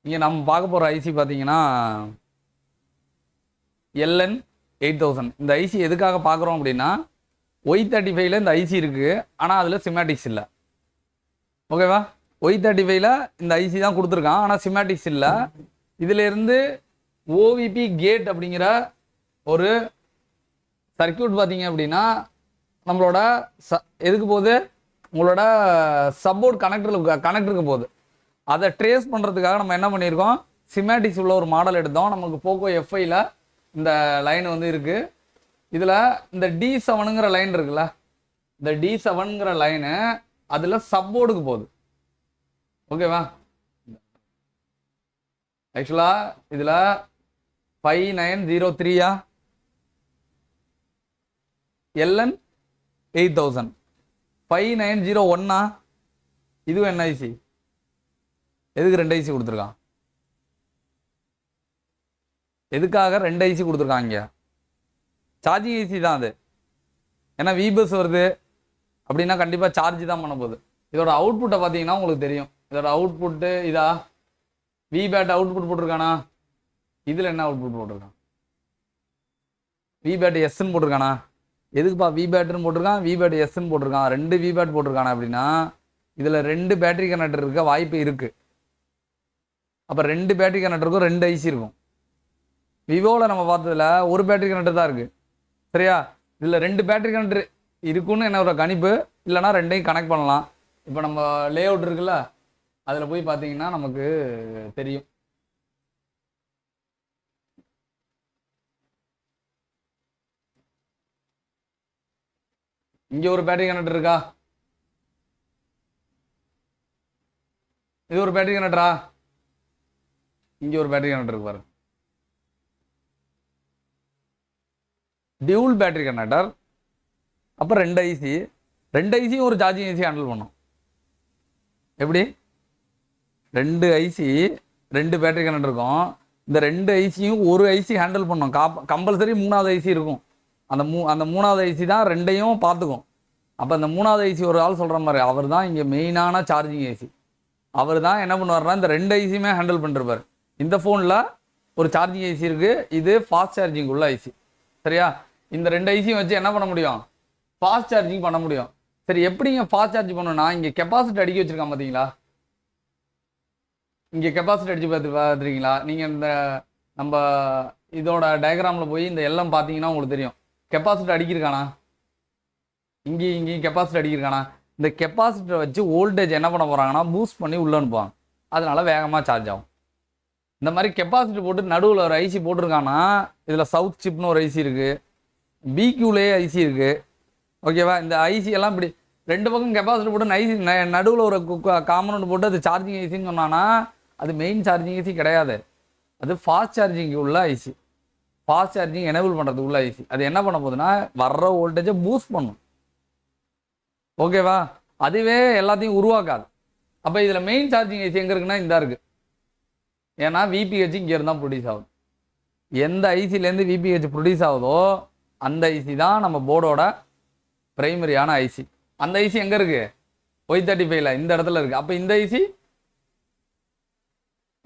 இங்கே நம்ம பார்க்க போகிற ஐசி பார்த்தீங்கன்னா LN8000. இந்த ஐசி எதுக்காக பார்க்குறோம் அப்படின்னா Y35ல இந்த ஐசி இருக்குது, ஆனால் அதில் சிமேட்டிக்ஸ் இல்லை. ஓகேவா? Y35ல இந்த ஐசி தான் கொடுத்துருக்கான், ஆனால் சிமேட்டிக்ஸ் இல்லை. இதிலேருந்து ஓவிபி கேட் அப்படிங்கிற ஒரு சர்க்கியூட் பார்த்தீங்க அப்படின்னா நம்மளோட எதுக்கு போகுது, உங்களோட சப்போர்ட் கனெக்டருக்கு போகுது. அதை ட்ரேஸ் பண்ணுறதுக்காக நம்ம என்ன பண்ணியிருக்கோம், சிமேட்டிக்ஸ் உள்ள ஒரு மாடல் எடுத்தோம். நமக்கு போக்கோ F5ல இந்த லைன் வந்து இருக்குது. இதில் இந்த D7ங்கிற லைன் இருக்குல்ல, இந்த D7ங்கிற லைனு அதில் சப்போர்டுக்கு போகுது. ஓகேவா? ஆக்சுவலாக இதில் 5903 LN8000 5901 இதுவும் என்ன ஐசி? எதுக்கு 2 ஐசி கொடுத்துருக்கான்? எதுக்காக 2 ஐசி கொடுத்துருக்காங்க? சார்ஜிங் ஐசி தான் அது. ஏன்னா விபஸ் வருது அப்படின்னா கண்டிப்பாக சார்ஜ் தான் பண்ண போகுது. இதோட அவுட்புட்டை பார்த்தீங்கன்னா உங்களுக்கு தெரியும். இதோட அவுட்புட்டு இதா விபேட் அவுட்புட் போட்டிருக்கானா? இதில் என்ன அவுட்புட் போட்டிருக்கான்? விபேட் எஸ்ன்னு போட்டிருக்கானா? எதுக்குப்பா விபேட்னு போட்டிருக்கான், விபேட் எஸ்ன்னு போட்டிருக்கான்? 2 விபேட் போட்டிருக்கானா அப்படின்னா இதில் 2 பேட்டரி கனெக்டர் இருக்க வாய்ப்பு இருக்குது. அப்போ 2 பேட்டரி கனெக்டருக்கும் 2 ஐசி இருக்கும். விவோவில் நம்ம பார்த்ததில் ஒரு பேட்டரி கனெக்டர் தான் இருக்குது. சரியா? இதில் 2 பேட்டரி கனெக்டர் இருக்குன்னு என்ன ஒரு கணிப்பு, இல்லைனா 2ஐயும் கனெக்ட் பண்ணலாம். இப்போ நம்ம லே அவுட் இருக்குல்ல, அதில் போய் பார்த்தீங்கன்னா நமக்கு தெரியும். இங்கே ஒரு பேட்டரி கனெக்டர் இருக்கா? இது ஒரு பேட்டரி கனெக்டரா? இங்கே ஒரு பேட்டரி கனெக்டர் இருக்கு பாருங்க. Dual battery connector. அப்போ 2 ஐசி, 2 ஐசியும் ஒரு சார்ஜிங் ஐசி ஹேண்டில் பண்ணும். எப்படி? 2 ஐசி 2 பேட்டரி கனெக்டர் இருக்கும். இந்த 2 ஐசியும் ஒரு ஐசி ஹேண்டில் பண்ணும். கம்பல்சரி 3வது ஐசி இருக்கும். அந்த 3வது ஐசி தான் 2ஐயும் பார்த்துக்கும். அப்போ அந்த 3வது ஐசி ஒரு ஆள் சொல்கிற மாதிரி அவர் தான் இங்கே மெயினான சார்ஜிங் ஐசி. அவர் தான் என்ன பண்ணுவார்னா இந்த 2 ஐசியுமே ஹேண்டில் பண்ணிருப்பார். இந்த ஃபோனில் ஒரு சார்ஜிங் ஐசி இருக்குது, இது ஃபாஸ்ட் சார்ஜிங் உள்ள ஐசி. சரியா? இந்த 2 ஐசியும் வச்சு என்ன பண்ண முடியும், ஃபாஸ்ட் சார்ஜிங் பண்ண முடியும். சரி, எப்படிங்க ஃபாஸ்ட் சார்ஜ் பண்ணணும்னா இங்கே கெப்பாசிட்டி அடிக்க வச்சுருக்கான் பார்த்தீங்களா? இங்கே கெப்பாசிட்டி அடித்து பார்த்துருக்கீங்களா நீங்கள்? இந்த நம்ம இதோட டயக்ராமில் போய் இந்த எல்லாம் பார்த்தீங்கன்னா உங்களுக்கு தெரியும். கெப்பாசிட்டி அடிக்கிருக்கானா? இங்கேயும் கெப்பாசிட்டி அடிக்கிருக்கானா? இந்த கெப்பாசிட்டரை வச்சு வோல்டேஜ் என்ன பண்ண போகிறாங்கன்னா பூஸ்ட் பண்ணி உள்ளே அனுப்புவாங்க. அதனால வேகமாக சார்ஜ் ஆகும். இந்த மாதிரி கெப்பாசிட்டி போட்டு நடுவில் ஒரு ஐசி போட்டிருக்காங்கன்னா இதில் சவுத் சிப்னு ஒரு ஐசி இருக்குது, பிக்யூலே ஐசி இருக்குது. ஓகேவா? இந்த ஐசி எல்லாம் இப்படி 2 பக்கம் கெப்பாசிட்டி போட்டு ஐசி நடுவில் ஒரு காம்பனண்ட் போட்டு அது சார்ஜிங் ஐசின்னு சொன்னான்னா அது மெயின் சார்ஜிங் ஐசி கிடையாது. அது ஃபாஸ்ட் சார்ஜிங் உள்ள ஐசி, ஃபாஸ்ட் சார்ஜிங் எனேபிள் பண்ணுறது உள்ள ஐசி. அது என்ன பண்ண போகுதுன்னா வர்ற வோல்டேஜை பூஸ்ட் பண்ணும். ஓகேவா? அதுவே எல்லாத்தையும் உருவாக்காது. அப்போ இதில் மெயின் சார்ஜிங் ஐசி எங்கே இருக்குன்னா இந்த இருக்குது. ஏன்னா விபிஹெச் இங்கே இருந்தால் ப்ரொடியூஸ் ஆகுது. எந்த ஐசிலேருந்து விபிஹெச் ப்ரொடியூஸ் ஆகுதோ அந்த ஐசி தான் நம்ம போர்டோட பிரைமரியான ஐசி. அந்த ஐசி எங்கே இருக்குது? Y35ல இந்த இடத்துல இருக்குது. அப்போ இந்த ஐசி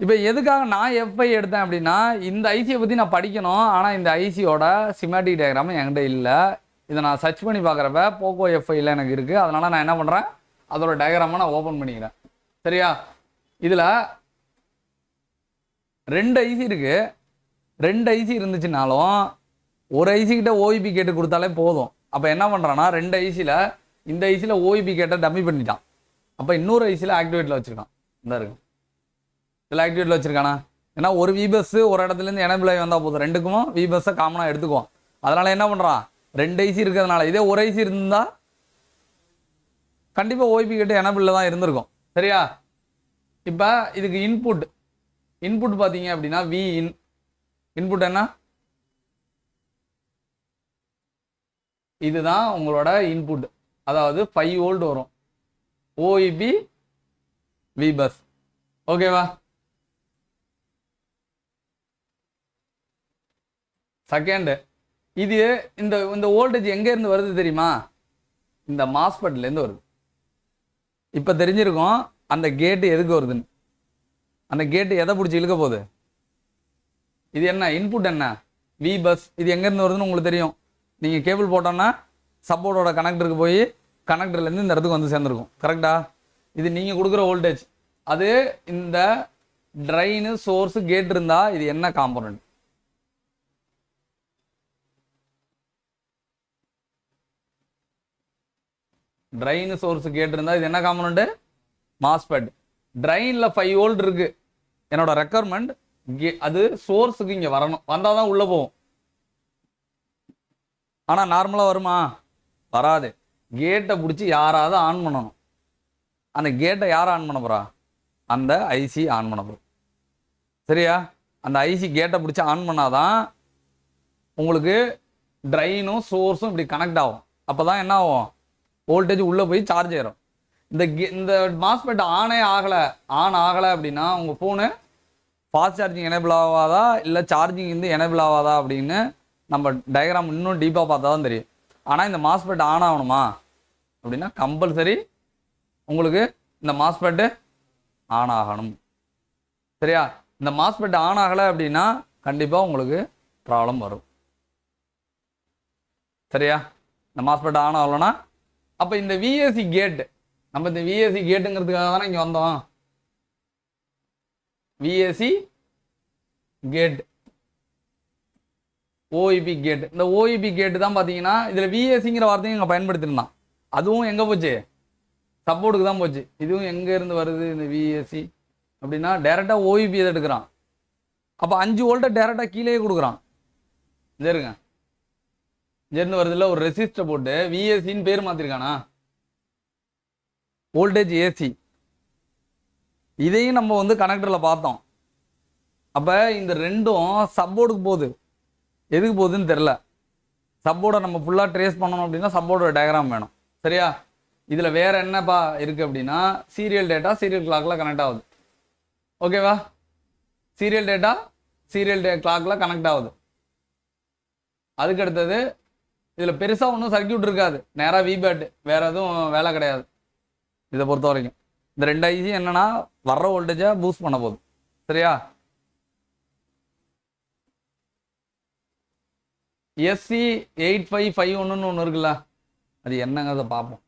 இப்போ எதுக்காக நான் F5 எடுத்தேன் அப்படின்னா இந்த ஐசியை பற்றி நான் படிக்கணும். ஆனால் இந்த ஐசியோட சிமேட்டிக் டயக்ராம் என்கிட்ட இல்லை. இதை நான் சர்ச் பண்ணி பார்க்குறப்ப போக்கோ F5ல எனக்கு இருக்குது. அதனால் நான் என்ன பண்ணுறேன், அதோட டயக்ராமை நான் ஓப்பன் பண்ணிக்கிறேன். சரியா? இதில் 2 ஐசி இருக்குது. 2 ஐசி இருந்துச்சுனாலும் ஒரு ஐசி கிட்ட ஓஇபி கேட்டு கொடுத்தாலே போதும். அப்போ என்ன பண்ணுறான்னா 2 ஐசியில் இந்த ஐசியில் ஓஇபி கேட்டை டம்மி பண்ணிட்டான். அப்போ இன்னொரு ஐசியில் ஆக்டிவேட்டில் வச்சுருக்கான். இந்த இருக்கு, இதில் ஆக்டிவேட்டில் வச்சுருக்கானா? ஏன்னா ஒரு விபஸ் ஒரு இடத்துலேருந்து எனேபிள் ஆகி வந்தால் போதும், 2க்கும் விபஸ்ஸை காமனாக எடுத்துக்குவோம். அதனால் என்ன பண்ணுறான், 2 ஐசி இருக்கிறதுனால. இதே ஒரு ஐசி இருந்தால் கண்டிப்பாக ஓஇபி கேட்டு எனேபிளில் தான் இருந்திருக்கும். சரியா? இப்போ இதுக்கு இன்புட் பார்த்தீங்க அப்படின்னா இன்புட் என்ன? இதுதான் உங்களோட இன்புட். அதாவது 5 வோல்ட் வரும் ஓஇபி விபஸ். ஓகேவா? செகண்ட், இது இந்த வோல்டேஜ் எங்கேருந்து வருது தெரியுமா? இந்த மாஸ்பெட்லேருந்து வருது. இப்போ தெரிஞ்சிருக்கும் அந்த கேட்டு எதுக்கு வருதுன்னு. அந்த கேட்டு எதை பிடிச்சி இழுக்க போகுது? இது என்ன இன்புட்? என்ன வி பஸ்? இது எங்கேருந்து வருதுன்னு உங்களுக்கு தெரியும். நீங்கள் கேபிள் போட்டோன்னா சப்போர்ட்டோட கனெக்டருக்கு போய் கனெக்டர்லேருந்து இந்த இடத்துக்கு வந்து சேர்ந்துருக்கும். கரெக்டா? இது நீங்கள் கொடுக்குற வோல்டேஜ். அது இந்த ட்ரைனு சோர்ஸு கேட் இருந்தால் இது என்ன காம்பனண்ட்? ட்ரைனு சோர்ஸு கேட் இருந்தால் இது என்ன காம்பனண்ட்டு? மாஸ்பெட். ட்ரைனில் 5 வோல்ட் இருக்குது. என்னோட ரெக்குயர்மெண்ட் அது சோர்ஸுக்கு இங்கே வரணும், வந்தால் தான் உள்ளே போகும். ஆனால் நார்மலாக வருமா? வராது. கேட்டை பிடிச்சி யாராவது ஆன் பண்ணணும். அந்த கேட்டை யார் ஆன் பண்ண போகிறா? அந்த ஐசி ஆன் பண்ண போகிறோம். சரியா? அந்த ஐசி கேட்டை பிடிச்சி ஆன் பண்ணாதான் உங்களுக்கு ட்ரைனும் சோர்ஸும் இப்படி கனெக்ட் ஆகும். அப்போ தான் என்ன ஆகும்? வோல்டேஜ் உள்ளே போய் சார்ஜ் ஆயிரும். இந்த மாஸ்பெட் ஆன் ஆகலை அப்படின்னா உங்கள் ஃபோனு ஃபாஸ்ட் சார்ஜிங் எனேபிள் ஆகாதா இல்லை சார்ஜிங் வந்து எனேபிள் ஆகாதா அப்படின்னு நம்ம டயக்ராம் இன்னும் டீப்பாக பார்த்தா தான் தெரியும். ஆனால் இந்த மாஸ்பெட் ஆன் ஆகணுமா அப்படின்னா கம்பல்சரி உங்களுக்கு இந்த மாஸ்பெட்டு ஆன் ஆகணும். சரியா? இந்த மாஸ்பெட் ஆன் ஆகலை அப்படின்னா கண்டிப்பாக உங்களுக்கு ப்ராப்ளம் வரும். சரியா? இந்த மாஸ்பெட் ஆன் ஆகலைன்னா அப்போ இந்த விஏசி கேட், நம்ம இந்த விஏசி கேட்டுங்கிறதுக்காக தானே இங்கே வந்தோம். VAC gate, ஓஇபி gate. இந்த ஓஇபி கேட்டு தான் பார்த்தீங்கன்னா இதில் விஏசிங்கிற வார்த்தையும் இங்கே பயன்படுத்திருந்தான். அதுவும் எங்கே போச்சு? சப்போர்ட்டுக்கு தான் போச்சு. இதுவும் எங்கே இருந்து வருது இந்த விஏசி அப்படின்னா டேரெக்டாக ஓஇபி எதை எடுக்கிறான். அப்போ 5 வோல்ட்டை டேரெக்டாக கீழே கொடுக்குறான். சரிங்க, இங்கேருந்து வருதுல்ல, ஒரு ரெசிஸ்டர் போட்டு விஏசின்னு பேர் மாற்றிருக்கானா? Voltage AC. இதையும் நம்ம வந்து கனெக்டரில் பார்த்தோம். அப்போ இந்த ரெண்டும் சப்போர்ட்டுக்கு போகுது. எதுக்கு போகுதுன்னு தெரில. சப்போர்ட்டை நம்ம ஃபுல்லாக ட்ரேஸ் பண்ணணும் அப்படின்னா சப்போர்ட்டோட டயக்ராம் வேணும். சரியா? இதில் வேற என்னப்பா இருக்குது அப்படின்னா சீரியல் டேட்டா சீரியல் கிளாக்கில் கனெக்ட் ஆகுது. ஓகேவா? சீரியல் டேட்டா சீரியல் கிளாக்கில் கனெக்ட் ஆகுது. அதுக்கு அடுத்தது இதில் பெருசாக ஒன்றும் சர்க்கியூட் இருக்காது, நேராக விபேட், வேற எதுவும் வேலை கிடையாது. இதை பொறுத்த வரைக்கும் இந்த 2 ஐசி என்னன்னா வர்ற வோல்டேஜை பூஸ்ட் பண்ண போகுது. சரியா? எஸ்சி 8551 ஒன்று இருக்குல்ல, அது என்னங்கிறத பார்ப்போம்.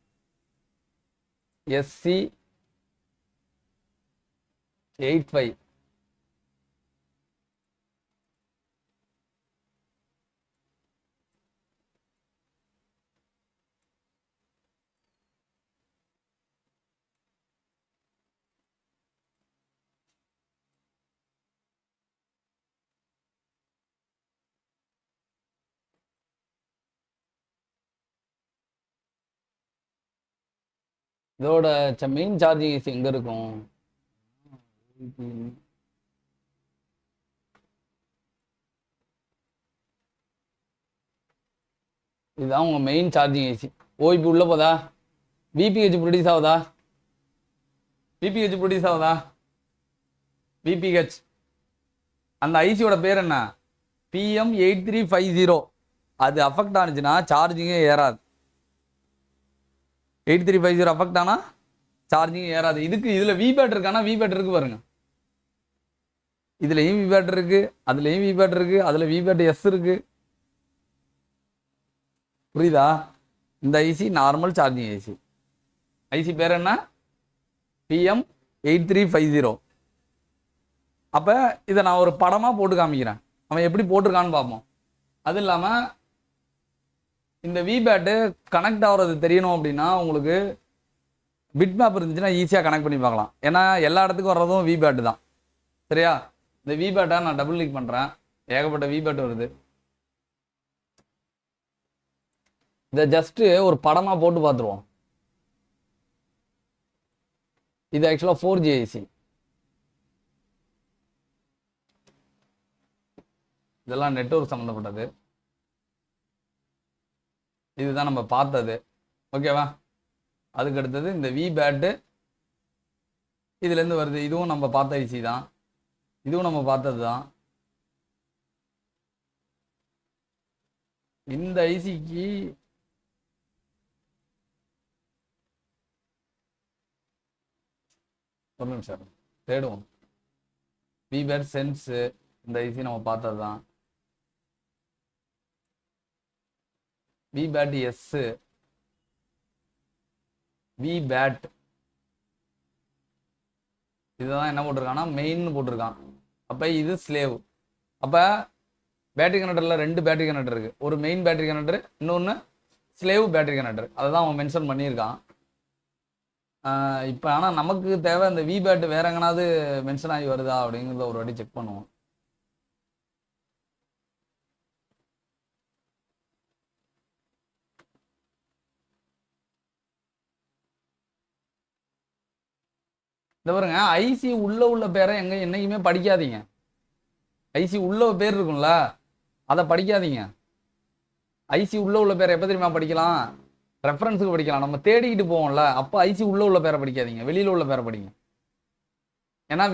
எஸ்சி 85 இதோட மெயின் சார்ஜிங் ஏசி எங்கே இருக்கும்? இதுதான் உங்கள் மெயின் சார்ஜிங் ஏசி. ஓஇபி உள்ளே போதா? விபிஹெச் ப்ரொடியூஸ் ஆகுதா? விபிஹெச் ப்ரொடியூஸ் ஆகுதா? விபிஹெச். அந்த ஐசியோட பேர் என்ன? PM8350. அது அஃபெக்ட் ஆனிச்சுன்னா சார்ஜிங்கே ஏறாது. 8350 அஃபெக்ட் ஆனால் சார்ஜிங் ஏறாது. இதில் விபேட் இருக்கானா? விபேட் இருக்கு பாருங்க. இதுலேயும் விபேட் இருக்கு, அதுலேயும் விபேட் இருக்கு, அதில் விபேட் எஸ் இருக்கு. புரியுதா? இந்த IC normal charging IC. IC பேர் என்ன? PM8350. அப்போ இதை நான் ஒரு படமாக போட்டு காமிக்கிறேன், அவன் எப்படி போட்டிருக்கான்னு பார்ப்போம். அது இல்லாமல் இந்த விபேட்டு கனெக்ட் ஆகிறது தெரியணும் அப்படின்னா உங்களுக்கு பிட் மேப் இருந்துச்சுன்னா ஈஸியாக கனெக்ட் பண்ணி பார்க்கலாம். ஏன்னா எல்லா இடத்துக்கும் வர்றதும் விபேட்டு தான். சரியா? இந்த விபேட்டை நான் டபுள் கிளிக் பண்ணுறேன், ஏகப்பட்ட விபேட் வருது. இதை ஜஸ்ட்டு ஒரு படமாக போட்டு பார்த்துருவோம். இது ஆக்சுவலாக 4G ஐசி. இதெல்லாம் நெட்வொர்க் சம்மந்தப்பட்டது. இதுதான் நம்ம பார்த்தது. ஓகேவா? அதுக்கு அடுத்தது இந்த விபேட்டு இதுலேருந்து வருது. இதுவும் நம்ம பார்த்த ஐசி தான், இதுவும் நம்ம பார்த்தது தான். இந்த ஐசிக்கு ஒரு நிமிஷம் தேடுவோம். விபேட் சென்ஸு இந்த ஐசி நம்ம பார்த்தது தான். விபேட் எஸ்ஸு, விபேட் இதுதான் என்ன போட்டிருக்கான்னா மெயின்னு போட்டிருக்கான். அப்போ இது ஸ்லேவ். அப்போ பேட்டரி கனெக்டரில் 2 பேட்டரி கனெக்டர் இருக்குது. ஒரு மெயின் பேட்டரி கனெக்டர், இன்னொன்று ஸ்லேவ் பேட்டரி கனெக்டர். அதை தான் அவன் மென்ஷன் பண்ணியிருக்கான். இப்போ ஆனால் நமக்கு தேவை இந்த விபேட் வேற எங்கனாவது மென்ஷன் ஆகி வருதா அப்படிங்கிறத ஒரு வாட்டி செக் பண்ணுவோம். இந்த பாருங்க, ஐசி உள்ள பேரை என்னைக்குமே படிக்காதீங்க. ஐசி உள்ள பேர் இருக்கும்ல, அதை படிக்காதீங்க. ஐசி உள்ள பேரை எப்போ தெரியுமா படிக்கலாம்? ரெஃபரன்ஸுக்கு படிக்கலாம். நம்ம தேடிக்கிட்டு போவோம்ல, அப்போ ஐசி உள்ள பேரை படிக்காதீங்க, வெளியில் உள்ள பேரை படிங்க. ஏன்னா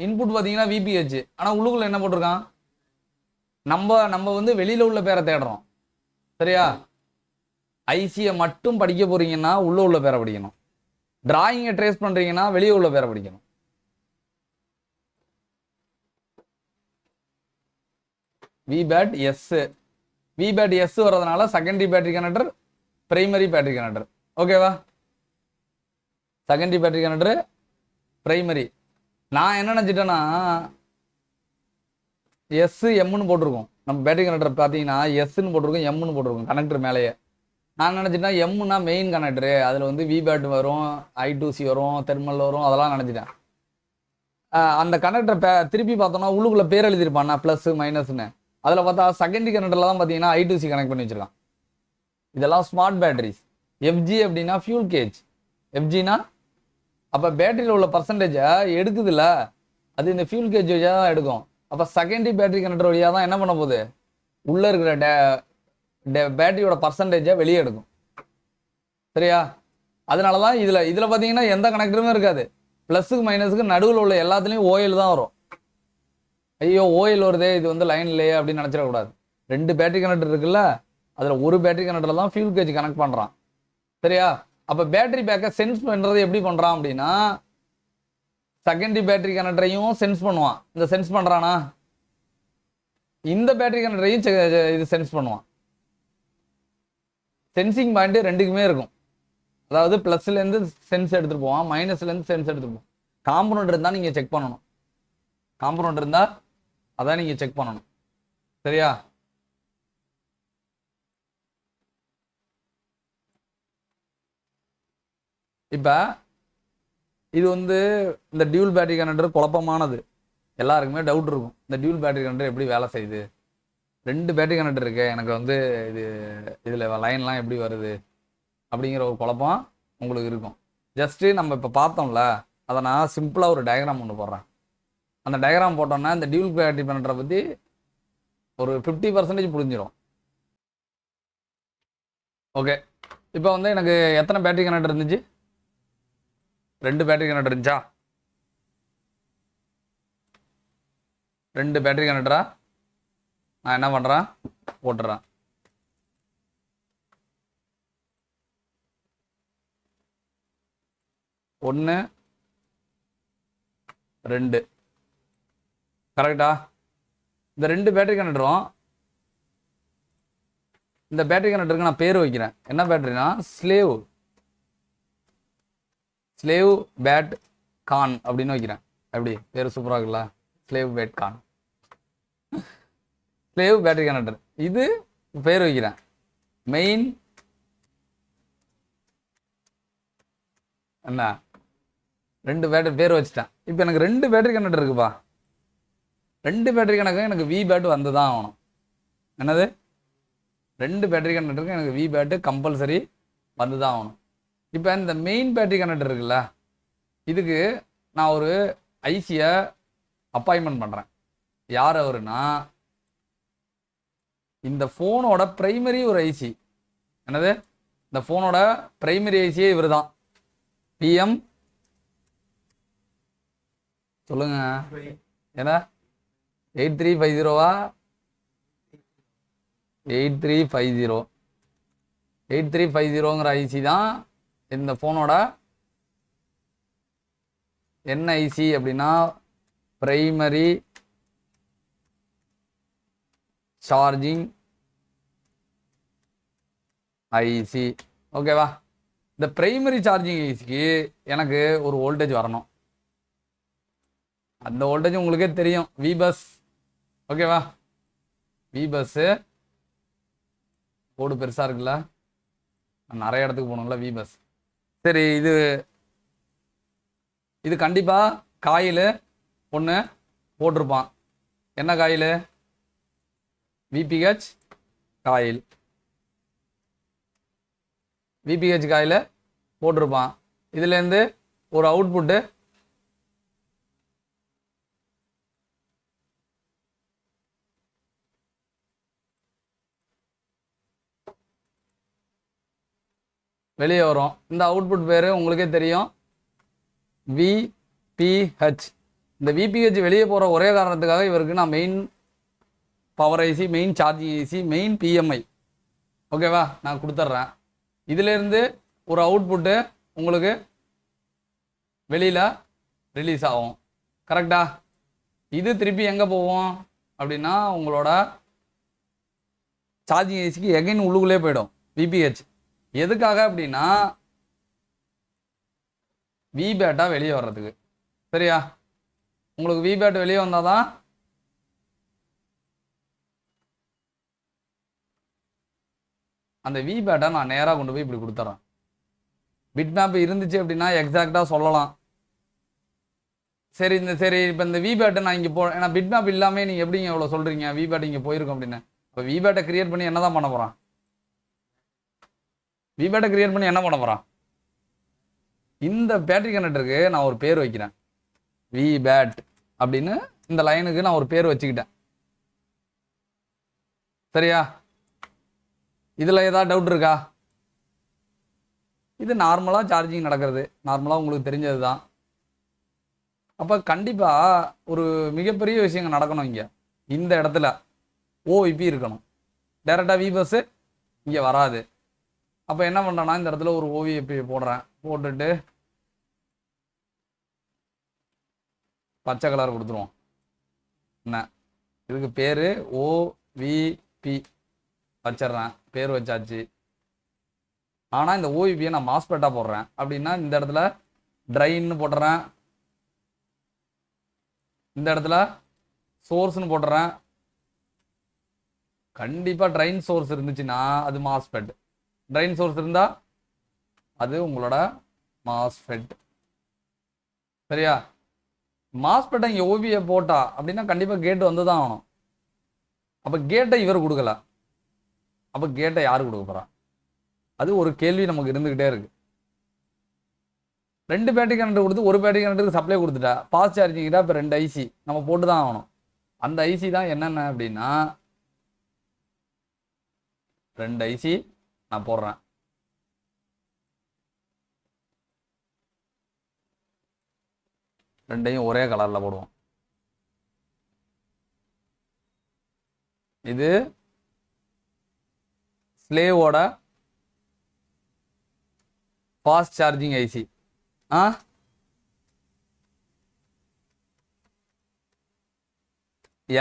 இன்புட் பார்த்தீங்கன்னா விபிஹெச், ஆனால் உள்ளுக்குள்ள என்ன போட்டிருக்கான்? நம்ம வந்து வெளியில் உள்ள பேரை தேடுறோம். சரியா? ஐசியை மட்டும் படிக்க போறீங்கன்னா உள்ள பேரை படிக்கணும். டிராயிங்கை ட்ரேஸ் பண்றீங்கன்னா வெளியே உள்ள பேரை படிக்கணும். விபேட் எஸ், விபேட் எஸ் வர்றதுனால secondary battery connector, primary battery connector. ஓகேவா? Secondary battery connector, primary. நான் என்ன நினச்சிட்டேன்னா எஸ் எம்னு போட்டிருக்கோம். நம்ம பேட்டரி கனெக்டர் பார்த்தீங்கன்னா எஸ்ன்னு போட்டிருக்கோம், எம்னு போட்டிருக்கோம் கனெக்டர் மேலேயே. நான் நினச்சிட்டேன் எம்னா மெயின் கனெக்டரு, அதில் வந்து விபேட் வரும், I2C வரும், தெர்மல் வரும், அதெல்லாம் நினச்சிட்டேன். அந்த கனெக்டரை திருப்பி பார்த்தோம்னா உள்ளுக்குள்ள பேர் எழுதியிருப்பான் ப்ளஸ் மைனஸ்னு. அதில் பார்த்தா செகண்டரி கனெக்டரில் தான் பார்த்தீங்கன்னா I2C கனெக்ட் பண்ணி வச்சிருக்கான். இதெல்லாம் ஸ்மார்ட் பேட்டரிஸ். எஃப்ஜி அப்படின்னா ஃபியூல் கேஜ். எஃப்ஜினா அப்போ பேட்டரியில் உள்ள பர்சன்டேஜை எடுக்குதுல்ல, அது இந்த ஃபியூல் கேஜ் வழியாக தான் எடுக்கும். அப்போ செகண்டரி பேட்டரி கனெக்டர் வழியாக தான் என்ன பண்ண போகுது? உள்ளே இருக்கிற பேட்டரியோட பர்சன்டேஜை வெளியே எடுக்கும். சரியா? அதனால தான் இதில் பார்த்தீங்கன்னா எந்த கனெக்டருமே இருக்காது. ப்ளஸுக்கு மைனஸுக்கு நடுவில் உள்ள எல்லாத்துலேயும் ஓஎல் தான் வரும். ஐயோ ஓஎல் வருதே, இது வந்து லைன் இல்லையே அப்படின்னு நினச்சிடக்கூடாது. 2 பேட்டரி கனெக்டர் இருக்குல்ல, அதில் ஒரு பேட்டரி கனெக்டரில் தான் ஃபியூல் கேஜ் கனெக்ட் பண்ணுறான். சரியா? அப்போ பேட்டரி பேக்கை சென்ஸ் பண்ணுறது எப்படி பண்ணுறான் அப்படின்னா, செகண்டரி பேட்டரி கனெக்டரையும் சென்ஸ் பண்ணுவான். இந்த சென்ஸ் பண்ணுறானா, இந்த பேட்டரி கனெக்டரையும் இது சென்ஸ் பண்ணுவான். சென்சிங் பாயிண்ட் 2க்குமே இருக்கும். அதாவது ப்ளஸ்லேருந்து சென்ஸ் எடுத்துகிட்டு போவான், மைனஸ்லேருந்து சென்ஸ் எடுத்துகிட்டு போவான். காம்பனண்ட் இருந்தால் நீங்கள் செக் பண்ணணும். காம்பனண்ட் இருந்தால் அதான் நீங்கள் செக் பண்ணணும். சரியா? இப்போ இது வந்து இந்த டியூல் பேட்டரி கனெக்டர் குழப்பமானது. எல்லாருக்குமே டவுட் இருக்கும், இந்த டியூல் பேட்டரி கனெக்டர் எப்படி வேலை செய்யுது? 2 பேட்டரி கனெக்டர் இருக்கு, எனக்கு வந்து இதில் லைன்லாம் எப்படி வருது அப்படிங்கிற ஒரு குழப்பம் உங்களுக்கு இருக்கும். ஜஸ்ட்டு நம்ம இப்போ பார்த்தோம்ல, அதை நான் சிம்பிளாக ஒரு டயக்ராம் ஒன்று போடுறேன். அந்த டயக்ராம் போட்டோம்னா இந்த டியூல் பேட்டரி கனெக்டரை பற்றி ஒரு 50% புரிஞ்சிடும். ஓகே, இப்போ வந்து எனக்கு எத்தனை பேட்டரி கனெக்டர் இருந்துச்சு? 2 பேட்டரி கனெக்டர் இருந்துச்சா? 2 பேட்டரி கனெக்டரா? நான் என்ன பண்ணுறேன், போட்டுறேன். ஒன்று 2 கரெக்டா? இந்த 2 பேட்டரி கனெக்டரும், இந்த பேட்டரி கனெக்டருக்கு நான் பேர் வைக்கிறேன். என்ன பேட்டரினா ஸ்லேவ் பேட் கான் அப்படின்னு வைக்கிறேன். எப்படி பேர் சூப்பராக இருக்குல்ல? Slave bat con, slave battery connector. இது பேர் வைக்கிறேன் மெயின். என்ன 2 பேட்டரி பேர் வச்சுட்டேன். இப்போ எனக்கு 2 பேட்டரி கனெக்டர் இருக்குப்பா. 2 பேட்டரி கணக்கு எனக்கு வி பேட் வந்து தான் ஆகணும். என்னது? 2 பேட்டரி கனெக்டருக்கு எனக்கு வி பேட்டு கம்பல்சரி வந்து தான் ஆகணும். இப்போ இந்த மெயின் பேட்டரி கனெக்டர் இருக்குல்ல, இதுக்கு நான் ஒரு ஐசியை அப்பாயின்மெண்ட் பண்ணுறேன். யார் அவருன்னா, இந்த ஃபோனோட பிரைமரி ஒரு ஐசி. என்னது? இந்த ஃபோனோட பிரைமரி ஐசியே இவர் தான். பிஎம் சொல்லுங்க. ஏன்னா 8350வா? 8350. 8350ங்கிற ஐசி தான் இந்த ஃபோனோட என்ன ஐசி அப்படின்னா பிரைமரி சார்ஜிங் ஐசி. ஓகேவா? இந்த பிரைமரி சார்ஜிங் ஐசிக்கு எனக்கு ஒரு வோல்டேஜ் வரணும். அந்த வோல்டேஜ் உங்களுக்கே தெரியும், வி பஸ். ஓகேவா? வி பஸ் கோடு பெருசா இருக்குல்ல, நிறைய இடத்துக்கு போகணும்ல, வி பஸ். சரி, இது கண்டிப்பா காயில் ஒன்று போட்டிருப்பான். என்ன காயில்? விபிஹெச் காயில். விபிஹெச் காயில் போட்டிருப்பான். இதுலேருந்து ஒரு அவுட்புட்டு வெளியே வரும். இந்த அவுட்புட் பேர் உங்களுக்கே தெரியும், விபிஹெச். இந்த விபிஹெச் வெளியே போகிற ஒரே காரணத்துக்காக இவருக்கு நான் main power IC, main charging IC, main PMI, ஓகேவா, நான் கொடுத்துட்றேன். இதிலேருந்து ஒரு அவுட்புட்டு உங்களுக்கு வெளியில் ரிலீஸ் ஆகும். கரெக்டா? இது திருப்பி எங்கே போவோம் அப்படின்னா உங்களோட சார்ஜிங் ஐசிக்கு எகைன் உள்ளுக்குள்ளே போயிடும் விபிஹெச். எதுக்காக அப்படின்னா வி பேட்டா வெளியே வர்றதுக்கு. சரியா? உங்களுக்கு வி பேட் வெளியே வந்தால் தான் அந்த வி பேட்டை நான் நேராக கொண்டு போய் இப்படி கொடுத்துட்றேன். பிட் மேப் இருந்துச்சு அப்படின்னா எக்ஸாக்டாக சொல்லலாம். சரி, இப்போ இந்த வி பேட்டை நான் இங்கே ஏன்னா பிட் மேப் இல்லாமல் நீங்கள் எப்படிங்க எவ்வளோ சொல்கிறீங்க வி பேட் இங்கே போயிருக்கோம் அப்படின்னு. இப்போ வி பேட்டை கிரியேட் பண்ணி என்ன தான் பண்ண போகிறான்? வி பேட்டை கிரியேட் பண்ணி என்ன பண்ண போகிறான்? இந்த பேட்டரி கனெக்டருக்கு நான் ஒரு பேர் வைக்கிறேன், வி பேட் அப்படின்னு. இந்த லைனுக்கு நான் ஒரு பேர் வச்சுக்கிட்டேன். சரியா? இதில் ஏதாவது டவுட் இருக்கா? இது நார்மலாக சார்ஜிங் நடக்கிறது, நார்மலாக உங்களுக்கு தெரிஞ்சது தான். அப்போ கண்டிப்பாக ஒரு மிகப்பெரிய விஷயங்கள் நடக்கணும் இங்கே. இந்த இடத்துல ஓவிபி இருக்கணும். டேரெக்டாக வி பஸ்ஸு இங்கே வராது. அப்போ என்ன பண்ணுறேன்னா இந்த இடத்துல ஒரு ஓவிபி போடுறேன். போட்டுட்டு பச்சை கலர் கொடுத்துருவோம். என்ன இதுக்கு பேர்? ஓவிபி வச்சிட்றேன். பேர் வச்சாச்சு. ஆனால் இந்த ஓவிபியை நான் மாஸ்பெட்டாக போடுறேன் அப்படின்னா இந்த இடத்துல ட்ரைன்னு போட்டுறேன், இந்த இடத்துல சோர்ஸ்னு போட்டுறேன். கண்டிப்பாக ட்ரைன் சோர்ஸ் இருந்துச்சுன்னா அது மாஸ்பெட். ட்ரைன் சோர்ஸ் இருந்தால் அது உங்களோட மாஸ்பெட். சரியா? மாஸ்பெட்டை இங்கே ஓவியை போட்டா அப்படின்னா கண்டிப்பாக கேட்டு வந்து தான் ஆகணும். அப்போ கேட்டை இவர் கொடுக்கல, அப்போ கேட்டை யார் கொடுக்க போகிறா? அது ஒரு கேள்வி நமக்கு இருந்துக்கிட்டே இருக்கு. 2 பேட்டரி கனெக்டர் கொடுத்து ஒரு பேட்டரி கனெக்டருக்கு சப்ளை கொடுத்துட்டா ஃபாஸ்ட் சார்ஜிங்கிட்டா இப்போ 2 ஐசி நம்ம போட்டு தான் ஆகணும். அந்த ஐசி தான் என்னென்ன அப்படின்னா 2 ஐசி நான் போடுறேன். ரெண்டையும் ஒரே கலரில் போடுவோம். இது ஸ்லேவோட ஃபாஸ்ட் சார்ஜிங் ஐசி.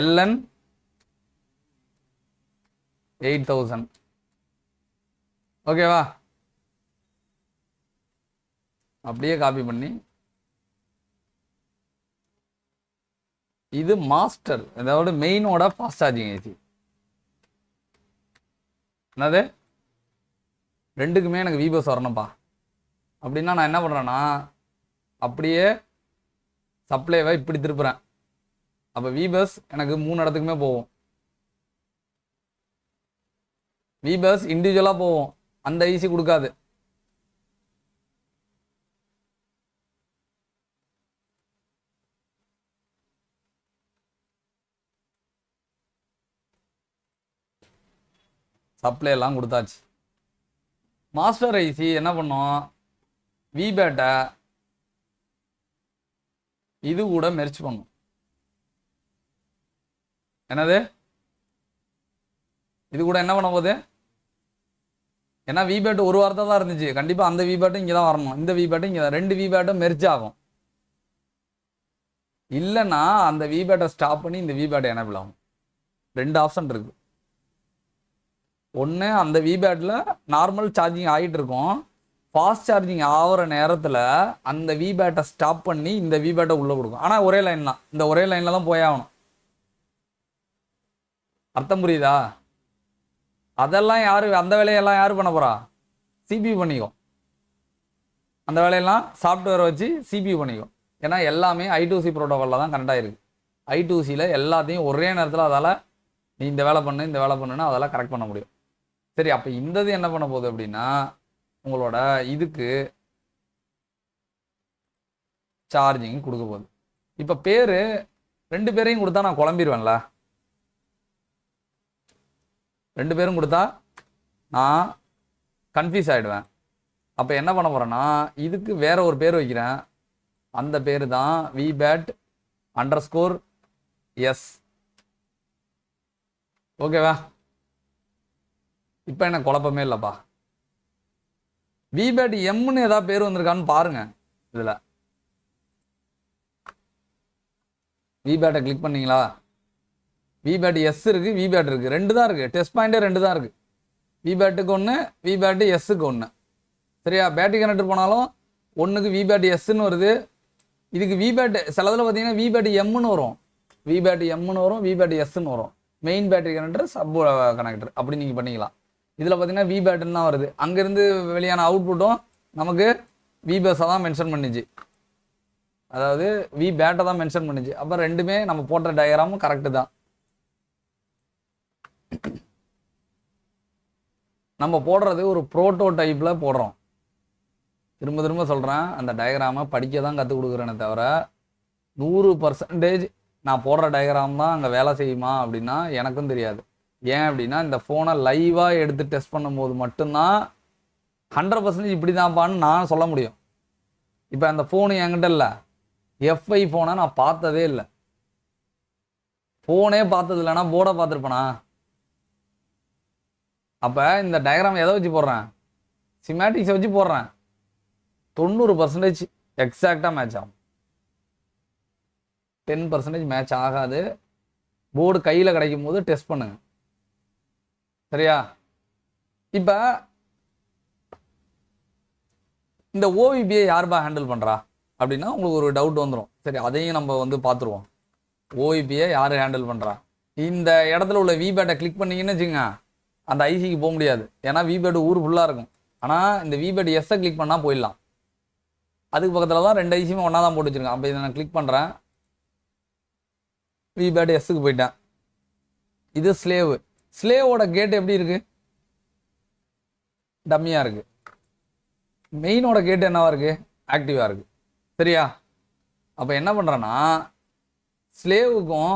எல்என் 8000. ஓகேவா? அப்படியே காப்பி பண்ணி இது மாஸ்டர், அதாவது மெயினோட ஃபாஸ்ட் சார்ஜிங் ஐசி. என்னது? ரெண்டுக்குமே எனக்கு வி பஸ் வரணும்ப்பா அப்படின்னா நான் என்ன பண்ணுறேன்னா அப்படியே சப்ளைவை இப்படி திருப்புறேன். அப்போ வி பஸ் எனக்கு 3 இடத்துக்குமே போகும். வி பஸ் இண்டிவிஜுவலாக போகும், அந்த ஐசி கொடுக்காது. சப்ளை எல்லாம் கொடுத்தாச்சு. மாஸ்டர் ஐசி என்ன பண்ணும்? வி பேட்டை இது கூட மெர்ச் பண்ணும். என்னது? இது கூட என்ன பண்ண போகுது? ஏன்னா வி பேட் ஒரு வார்த்தை தான் இருந்துச்சு, கண்டிப்பாக அந்த வி பேட்டும் இங்கே தான் வரணும், இந்த வி பேட்டும் இங்கே தான். 2 வி பேட்டும் மெர்ச் ஆகும். இல்லைன்னா அந்த விபேட்டை ஸ்டாப் பண்ணி இந்த விபேட்டை எனேபிள் ஆகும். 2 ஆப்ஷன் இருக்கு. ஒன்று, அந்த விபேட்டில் நார்மல் சார்ஜிங் ஆகிட்டு இருக்கும், ஃபாஸ்ட் சார்ஜிங் ஆகிற நேரத்தில் அந்த விபேட்டை ஸ்டாப் பண்ணி இந்த விபேட்டை உள்ளே கொடுக்கும். ஆனால் ஒரே லைன் தான், இந்த ஒரே லைனில் தான் போயாகணும். அர்த்தம் புரியுதா? அதெல்லாம் யாரு, அந்த வேலையெல்லாம் யார் பண்ண போறா? சிபியூ பண்ணிக்கும். அந்த வேலையெல்லாம் சாஃப்ட்வேரை வச்சு சிபியூ பண்ணிக்கும். ஏன்னா எல்லாமே I2C ப்ரோட்டோகாலில் தான் கனெக்ட் ஆகிருக்கு. I2Cயில் எல்லாத்தையும் ஒரே நேரத்தில் அதால் நீ இந்த வேலை பண்ணு இந்த வேலை பண்ணுன்னா அதெல்லாம் கரெக்ட் பண்ண முடியும். சரி, அப்போ இந்த இது என்ன பண்ண போகுது அப்படின்னா உங்களோட இதுக்கு சார்ஜிங் கொடுக்க போகுது. இப்போ பேர் 2 பேரையும் கொடுத்தா நான் குழம்பிடுவேன்ல. 2 பேரும் கொடுத்தா நான் கன்ஃபியூஸ் ஆகிடுவேன். அப்போ என்ன பண்ண போகிறேன்னா இதுக்கு வேற ஒரு பேர் வைக்கிறேன். அந்த பேர் தான் VBAT_S. ஓகேவா? இப்போ என்ன குழப்பமே இல்லைப்பா. VBAT Mன்னு ஏதாவது பேர் வந்திருக்கான்னு பாருங்க. இதில் VBAT கிளிக் பண்ணீங்களா? VBAT S இருக்கு, VBAT இருக்கு, 2 தான் இருக்கு. டெஸ்ட் பாயிண்டே 2 தான் இருக்கு. VBATக்கு 1, VBAT Sக்கு 1. சரியா? பேட்டரி கனெக்டர் போனாலும் ஒன்றுக்கு VBAT Sன்னு வருது. இதுக்கு VBAT சிலதில் பார்த்தீங்கன்னா VBAT Mன்னு வரும், VBAT Mன்னு வரும், VBAT Sன்னு வரும். Main battery connector, sub connector, அப்படி நீங்கள் பண்ணிக்கலாம். இதில் பார்த்தீங்கன்னா VBATன்னு தான் வருது. அங்கேருந்து வெளியான அவுட்புட்டும் நமக்கு VBAS-ஆ தான் மென்ஷன் பண்ணிச்சு, அதாவது VBAT-ஐ தான் மென்ஷன் பண்ணிச்சு. அப்போ ரெண்டுமே நம்ம போட்ட டயக்ராமும் கரெக்டு தான். நம்ம போடுறது ஒரு ப்ரோட்டோ டைப்பில் போடுறோம். திரும்ப திரும்ப சொல்கிறேன், அந்த டயக்ராமை படிக்க தான் கற்றுக் கொடுக்குறேனே தவிர 100% நான் போடுற டயக்ராம் தான் அங்கே வேலை செய்யுமா அப்படின்னா எனக்கும் தெரியாது. ஏன் அப்படின்னா இந்த ஃபோனை லைவாக எடுத்து டெஸ்ட் பண்ணும்போது மட்டும்தான் 100% இப்படி தான்ப்பான்னு நான் சொல்ல முடியும். இப்போ அந்த ஃபோனு என்கிட்ட இல்லை, FI ஃபோனை நான் பார்த்ததே இல்லை. ஃபோனே பார்த்தது இல்லைன்னா போர்டை பார்த்துருப்பேனா? அப்போ இந்த டயக்ராம் எதை வச்சு போடுறேன்? சிமேட்டிக்ஸை வச்சு போடுறேன். 90% எக்ஸாக்டாக மேட்ச் ஆகும், 10% மேட்ச் ஆகாது. போர்டு கையில் கிடைக்கும் போது டெஸ்ட் பண்ணுங்க. சரியா? இப்போ இந்த OVP-யை யாருப்பா ஹேண்டில் பண்ணுறா அப்படின்னா உங்களுக்கு ஒரு டவுட் வந்துடும். சரி, அதையும் நம்ம வந்து பார்த்துருவோம். OVP-யை யார் ஹேண்டில் பண்ணுறா? இந்த இடத்துல உள்ள VBAT-ஐ கிளிக் பண்ணிங்கன்னு வச்சுங்க, அந்த ஐசிக்கு போக முடியாது. ஏன்னா VBAT ஊர் ஃபுல்லாக இருக்கும். ஆனால் இந்த VBAT S-ஐ கிளிக் பண்ணால் போயிடலாம். அதுக்கு பக்கத்தில் தான் 2 ஐசியுமே ஒன்றா தான் போட்டு வச்சுருக்கேன். அப்போ இதை நான் கிளிக் பண்ணுறேன், VBAT S-க்கு போயிட்டேன். இது ஸ்லேவோட கேட் எப்படி இருக்கு? டம்மியாக இருக்கு. மெயினோட கேட் என்னவா இருக்கு? ஆக்டிவாக இருக்கு. சரியா? அப்போ என்ன பண்ணுறேன்னா ஸ்லேவுக்கும்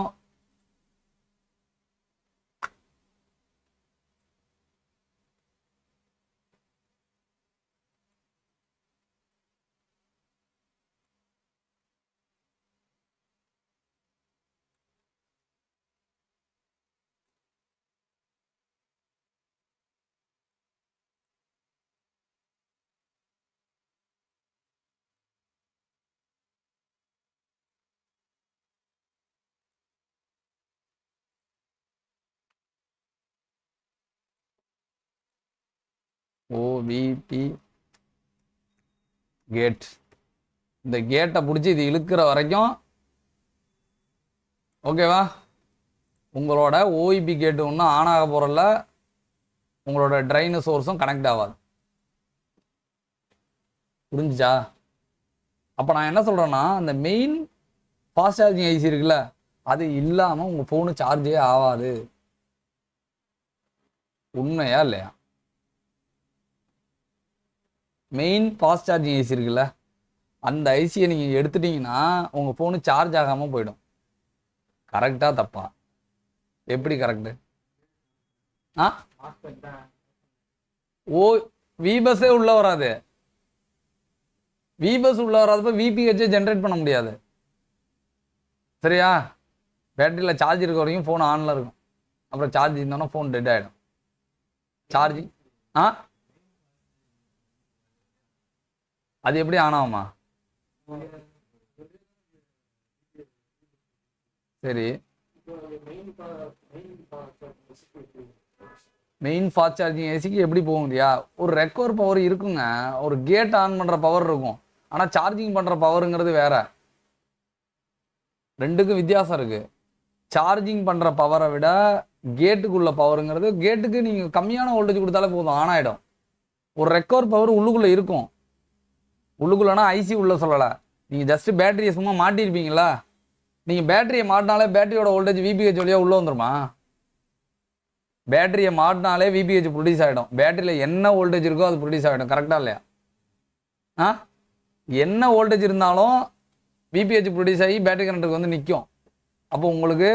OVP கேட், இந்த கேட்டை பிடிச்சி இது இழுக்கிற வரைக்கும் ஓகேவா? உங்களோட OVP கேட்டு ஒன்றும் ஆன் ஆக போகிறல, உங்களோட ட்ரைன் சோர்ஸும் கனெக்ட் ஆகாது. புரிஞ்சுச்சா? அப்போ நான் என்ன சொல்கிறேன்னா அந்த மெயின் ஃபாஸ்ட் சார்ஜிங் ஐசி இருக்குல்ல, அது இல்லாமல் உங்கள் ஃபோனு சார்ஜே ஆகாது. உண்மையா இல்லையா? மெயின் ஃபாஸ்ட் சார்ஜிங் ஐசி இருக்குல்ல, அந்த ஐசியை நீங்கள் எடுத்துட்டீங்கன்னா உங்கள் ஃபோனு சார்ஜ் ஆகாமல் போயிடும். கரெக்டாக தப்பா? எப்படி கரெக்டு? VBAS-ஏ உள்ள வராது. VBAS உள்ள வராதப்ப VPH ஜென்ரேட் பண்ண முடியாது. சரியா? பேட்டரியில் சார்ஜ் இருக்க வரைக்கும் ஃபோன் ஆனில் இருக்கும். அப்புறம் சார்ஜ் இருந்தோன்னா ஃபோன் டெட் ஆகிடும். சார்ஜிங் அது எப்படி ஆன் ஆகுமா? சரி, மெயின் ஃபாஸ்ட் சார்ஜிங் ஏசிக்கு எப்படி போக முடியா? ஒரு ரெக்கவர் பவர் இருக்குங்க, ஒரு கேட் ஆன் பண்ணுற பவர் இருக்கும். ஆனால் சார்ஜிங் பண்ணுற பவருங்கிறது வேற, ரெண்டுக்கும் வித்தியாசம் இருக்குது. சார்ஜிங் பண்ணுற பவரை விட கேட்டுக்குள்ள பவருங்கிறது, கேட்டுக்கு நீங்கள் கம்மியான வோல்டேஜ் கொடுத்தாலே போதும், ஆன் ஆகிடும். ஒரு ரெக்கவர் பவர் உள்ளுக்குள்ளே இருக்கும். உள்ளுக்குள்ளனா ஐசி உள்ள சொல்லலை, நீங்கள் ஜஸ்ட் பேட்டரியை சும்மா மாட்டியிருப்பீங்களா? நீங்கள் பேட்டரியை மாட்டினாலே பேட்டரியோட வோல்டேஜ் விபிஹெச் வழியாக உள்ளே வந்துருமா? பேட்டரியை மாட்டினாலே விபிஹெச் ப்ரொடியூஸ் ஆகிடும். பேட்டரியில் என்ன வோல்டேஜ் இருக்கோ அது ப்ரொடியூஸ் ஆகிடும். கரெக்டாக இல்லையா? என்ன வோல்டேஜ் இருந்தாலும் விபிஹெச் ப்ரொடியூஸ் ஆகி பேட்டரி கரண்ட்டுக்கு வந்து நிற்கும். அப்போ உங்களுக்கு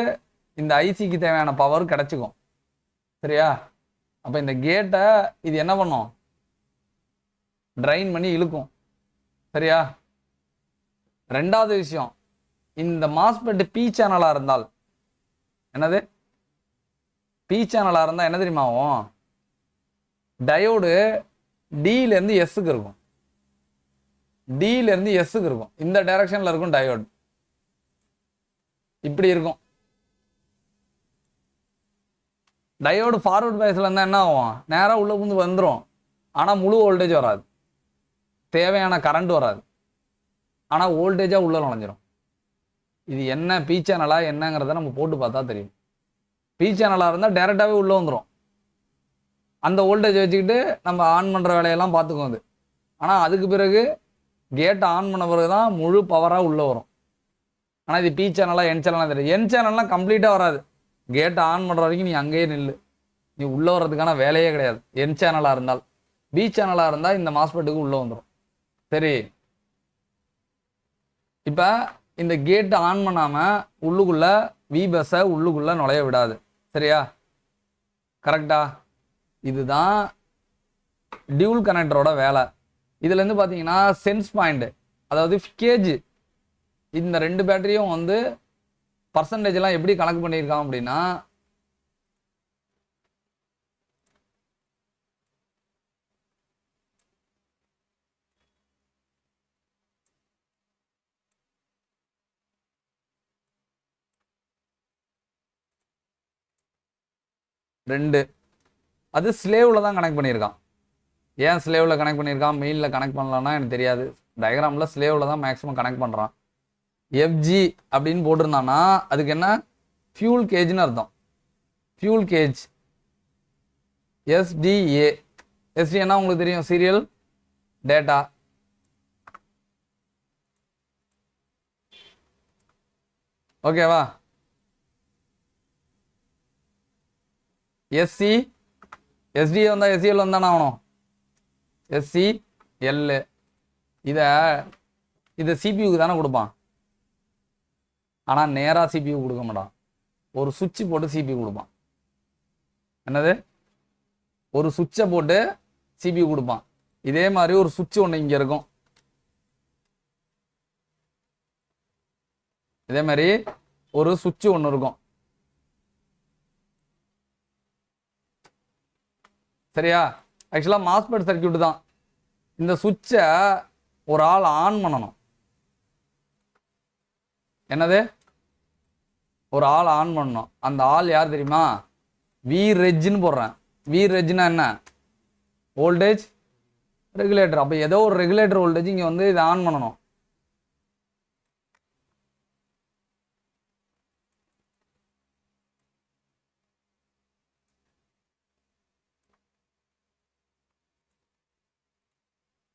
இந்த ஐசிக்கு தேவையான பவர் கிடச்சிக்கும். சரியா? அப்போ இந்த கேட்டை இது என்ன பண்ணும்? ட்ரைன் பண்ணி இழுக்கும். சரியா? ரெண்டாவது விஷயம், இந்த மாஸ்பெட் பி சேனலாக இருந்தால், என்னது பி சேனலாக இருந்தால் என்ன தெரியுமா ஆகும்? டயோடு டியிலேருந்து எஸ்ஸுக்கு இருக்கும். டியிலேருந்து எஸ்ஸுக்கு இருக்கும். இந்த டைரக்ஷனில் இருக்கும் டயோடு. இப்படி இருக்கும். டயோடு ஃபார்வர்ட் பேஸில் இருந்தால் என்ன ஆகும்? நேராக உள்ளே புந்து வந்துடும். ஆனால் முழு வோல்டேஜ் வராது, தேவையான கரண்ட் வராது. ஆனால் வோல்டேஜாக உள்ளே நுழைஞ்சிரும். இது என்ன பி சேனலா என்னங்கிறத நம்ம போட்டு பார்த்தா தெரியும். பி சேனலாக இருந்தால் டேரெக்டாகவே உள்ளே வந்துடும். அந்த வோல்டேஜ் வச்சுக்கிட்டு நம்ம ஆன் பண்ணுற வேலையெல்லாம் பார்த்துக்கும் அது. ஆனால் அதுக்கு பிறகு கேட்டை ஆன் பண்ண பிறகு தான் முழு பவராக உள்ளே வரும். ஆனால் இது பி சேனலாக என் சேனலாக தெரியும். என் சேனல்லாம் கம்ப்ளீட்டாக வராது. கேட்டை ஆன் பண்ணுற வரைக்கும் நீ அங்கேயே நில்லு, நீ உள்ளே வர்றதுக்கான வேலையே கிடையாது என் சேனலாக இருந்தால். பி சேனலாக இருந்தால் இந்த மாஸ்பெட்டுக்கு உள்ளே வந்துடும். சரி, இப்போ இந்த கேட்டு ஆன் பண்ணாமல் உள்ளுக்குள்ளே விபஸை உள்ளுக்குள்ளே நுழைய விடாது. சரியா? கரெக்டா? இதுதான் டியூல் கனெக்டரோட வேலை. இதுலேருந்து பார்த்தீங்கன்னா சென்ஸ் பாயிண்ட், அதாவது கேஜ், இந்த ரெண்டு பேட்டரியும் வந்து பர்சன்டேஜ்லாம் எப்படி கணக்கு பண்ணியிருக்கான் அப்படின்னா, ரெண்டு அது ஸ்லேவில் தான் கனெக்ட் பண்ணியிருக்கான். ஏன் ஸ்லேவில் கனெக்ட் பண்ணியிருக்கான், மெயிலில் கனெக்ட் பண்ணலான்னா எனக்கு தெரியாது. டயக்ராமில் ஸ்லேவில் தான் மேக்ஸிமம் கனெக்ட் பண்ணுறான். எஃப்ஜி அப்படின்னு போட்டிருந்தான்னா அதுக்கு என்ன? ஃபியூல் கேஜ்னு அர்த்தம். Fuel gauge. எஸ்டிஏ, எஸ்டிஏன்னா உங்களுக்கு தெரியும், சீரியல் டேட்டா. ஓகேவா? எஸ்சி எஸ்டிஏ வந்தால் எஸ்சிஎல் வந்தானே ஆகணும். எஸ்சிஎல். இதை சிபியூக்கு தானே கொடுப்பான். ஆனால் நேராக சிபியூ கொடுக்க மாட்டான், ஒரு சுவிட்சு போட்டு சிபியூ கொடுப்பான். என்னது? ஒரு சுவிட்சை போட்டு சிபியூ கொடுப்பான். இதே மாதிரி ஒரு சுவிட்ச் ஒன்று இங்கே இருக்கும். இதே மாதிரி ஒரு சுவிட்ச் ஒன்று இருக்கும். சரியா? ஆக்சுவலாக மாஸ்பெட் சர்க்கியூட் தான். இந்த சுவிட்சை ஒரு ஆள் ஆன் பண்ணணும். என்னது? ஒரு ஆள் ஆன் பண்ணணும். அந்த ஆள் யார் தெரியுமா? வி ரெஜ்னு போடுறேன். வி ரெஜ்னா என்ன? Voltage regulator. அப்போ ஏதோ ஒரு ரெகுலேட்டர் வோல்டேஜ் இங்கே வந்து இதை ஆன் பண்ணணும்.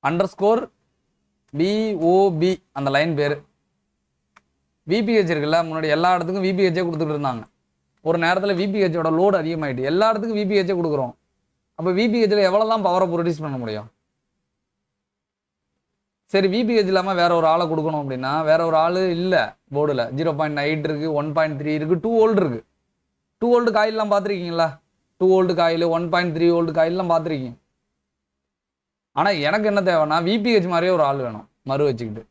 அண்டர்ஸ்கோர் பிஓபி அந்த லைன் பேர். விபிஹெச் இருக்குல்ல, முன்னாடி எல்லா இடத்துக்கும் விபிஹெச்சே கொடுத்துட்டு இருந்தாங்க. ஒரு நேரத்தில் விபிஹெச்சோட லோடு அதிகமாகிட்டு எல்லா இடத்துக்கும் விபிஹெச்சே கொடுக்குறோம். அப்போ விபிஹெச்சில் எவ்வளோ தான் பவரை ப்ரொடியூஸ் பண்ண முடியும்? சரி, விபிஹெச் இல்லாமல் வேற ஒரு ஆளை கொடுக்கணும் அப்படின்னா வேற ஒரு ஆள் இல்லை. போர்டில் 0.8 இருக்குது, 1.3 இருக்குது, 2 வோல்ட் இருக்குது. 2 வோல்ட் காயிலெலாம் பார்த்துருக்கீங்களா? 2 வோல்ட் காயில், 1.3 வோல்ட் காயிலெலாம் பார்த்துருக்கீங்க. ஆனால் எனக்கு என்ன தேவைன்னா விபிஹெச் மாதிரியே ஒரு ஆள் வேணும், மறு வச்சுக்கிட்டு.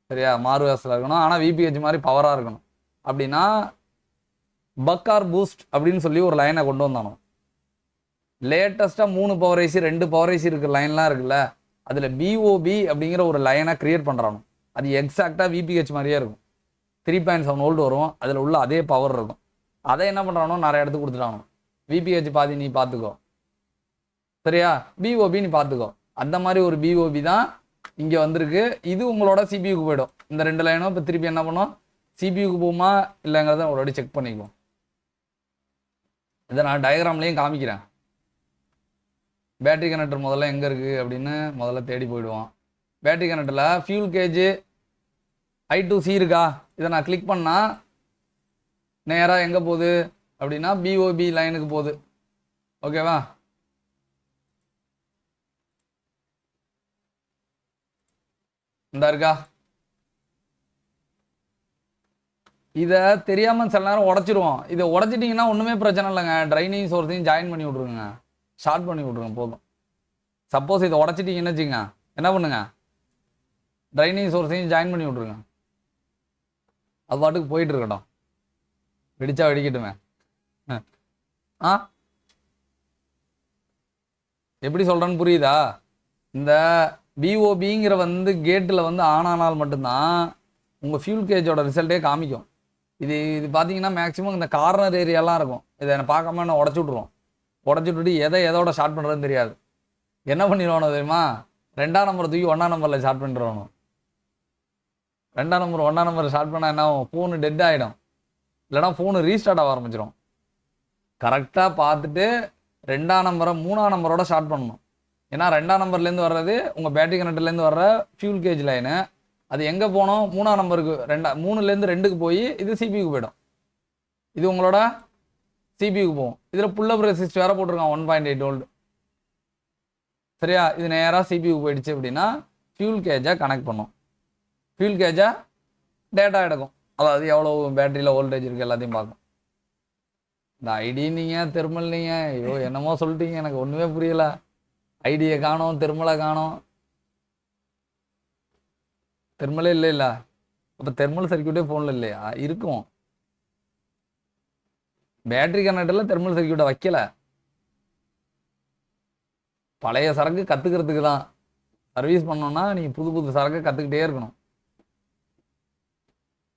சரியா? மாறு வேஸில் இருக்கணும், ஆனால் விபிஹெச் மாதிரி பவராக இருக்கணும். அப்படின்னா பக்கார் பூஸ்ட் அப்படின்னு சொல்லி ஒரு லைனை கொண்டு வந்தானோ. லேட்டஸ்ட்டாக 3 பவர் ஐசி 2 பவர் ஐசி இருக்கிற லைன்லாம் இருக்குல்ல, அதில் பிஓபி அப்படிங்கிற ஒரு லைனை கிரியேட் பண்ணுறானோ. அது எக்ஸாக்டாக விபிஹெச் மாதிரியே இருக்கும். 3.7 வோல்ட் வரும். அதில் உள்ள அதே பவர் இருக்கும். அதை என்ன பண்ணுறானோ நிறைய இடத்துக்கு கொடுத்துட்டானோ. விபிஹெச் பாதி நீ பார்த்துக்கோ, சரியா? பிஓபி நீ பார்த்துக்கோ. அந்த மாதிரி ஒரு பிஓபி தான் இங்கே வந்திருக்கு. இது உங்களோட சிபியூக்கு போயிடும். இந்த 2 லைனும் இப்போ திருப்பி என்ன பண்ணோம், சிபியூக்கு போகுமா இல்லைங்கிறத ஒரு செக் பண்ணிக்குவோம். இதை நான் டயக்ராம்லேயும் காமிக்கிறேன். பேட்டரி கனெக்டர் முதல்ல எங்கே இருக்குது அப்படின்னு முதல்ல தேடி போயிடுவோம். பேட்டரி கனெக்டரில் ஃபியூல் கேஜ் I2C இருக்கா? இதை நான் கிளிக் பண்ணால் நேராக எங்கே போகுது அப்படின்னா பிஓபி லைனுக்கு போகுது. ஓகேவா? இந்த இருக்கா? இதை தெரியாமல் சில நேரம் உடச்சிடுவோம். இதை உடச்சிட்டிங்கன்னா ஒன்றுமே பிரச்சனை இல்லைங்க. ட்ரைனிங் சோர்ஸையும் ஜாயின் பண்ணி விட்ருங்க, ஷார்ட் பண்ணி விட்ருங்க போதும். சப்போஸ் இதை உடச்சிட்டிங்கன்னு வச்சுங்க, என்ன பண்ணுங்க, ட்ரைனிங் சோர்ஸையும் ஜாயின் பண்ணி விட்ருங்க. அது பாட்டுக்கு போயிட்டு இருக்கட்டும், வெடிச்சா வெடிக்கட்டுமே. ஆ எப்படி சொல்கிறேன்னு புரியுதா? இந்த பிஓபிங்கிற கேட்டில் ஆன் ஆனால் மட்டும்தான் உங்கள் ஃபியூல் கேஜோட ரிசல்ட்டே காமிக்கும். இது பார்த்தீங்கன்னா மேக்ஸிமம் இந்த கார்னர் ஏரியாலாம் இருக்கும். இதை என்ன பார்க்காம நான் உடச்சி விட்ருவோம். உடச்சி விட்டுட்டு எதோட ஷார்ட் பண்ணுறதுன்னு தெரியாது. என்ன பண்ணிடுவானோ தெரியுமா, 2ஆம் நம்பர் தூக்கி 1ஆம் நம்பரில் ஷார்ட் பண்ணிடுவானோ. 2ஆம் நம்பர் 1ஆம் நம்பர் ஷார்ட் பண்ணால் என்ன ஆகும், ஃபோனு டெட் ஆகிடும். இல்லைனா ஃபோனு ரீஸ்டார்ட் ஆக ஆரம்பிச்சிடும். கரெக்டாக பார்த்துட்டு 2ஆம் நம்பரை 3ஆம் நம்பரோட ஷார்ட் பண்ணணும். ஏன்னா 2ஆம் நம்பர்லேருந்து வர்றது உங்கள் பேட்டரி கனெக்டர்லேருந்து வர்ற ஃபியூல் கேஜ் லைனு. அது எங்கே போனோம், 3ஆம் நம்பருக்கு 3லேருந்து 2க்கு போய் இது சிபியூக்கு போயிடும். இது உங்களோட சிபியூக்கு போகும். இதில் புல்லப் ரெசிஸ்ட் வேறு போட்டிருக்கான் 1.8 வோல்ட். சரியா? இது நேராக சிபியூக்கு போயிடுச்சு அப்படின்னா ஃபியூல் கேஜை கனெக்ட் பண்ணும். ஃபியூல் கேஜை டேட்டா எடுக்கும். அதாவது எவ்வளோ பேட்டரியில் வோல்டேஜ் இருக்குது எல்லாத்தையும் பார்க்கும். இந்த ஐடி நீங்கள் தெர்மல் நீங்கள் ஐயோ என்னமோ சொல்லிட்டீங்க, எனக்கு ஒன்றுமே புரியலை. ஐடியை காணோம், தெர்மலை காணோம். தெர்மலே இல்லை. அப்போ தெர்மல் சர்க்கியூட்டே ஃபோனில் இல்லையா? இருக்கும். பேட்டரி கனெக்டரில் தெர்மல் சர்க்கியூட்டை வைக்கல. பழைய சரக்கு கற்றுக்கிறதுக்கு தான். சர்வீஸ் பண்ணோன்னா நீங்கள் புது சரக்கு கற்றுக்கிட்டே இருக்கணும்.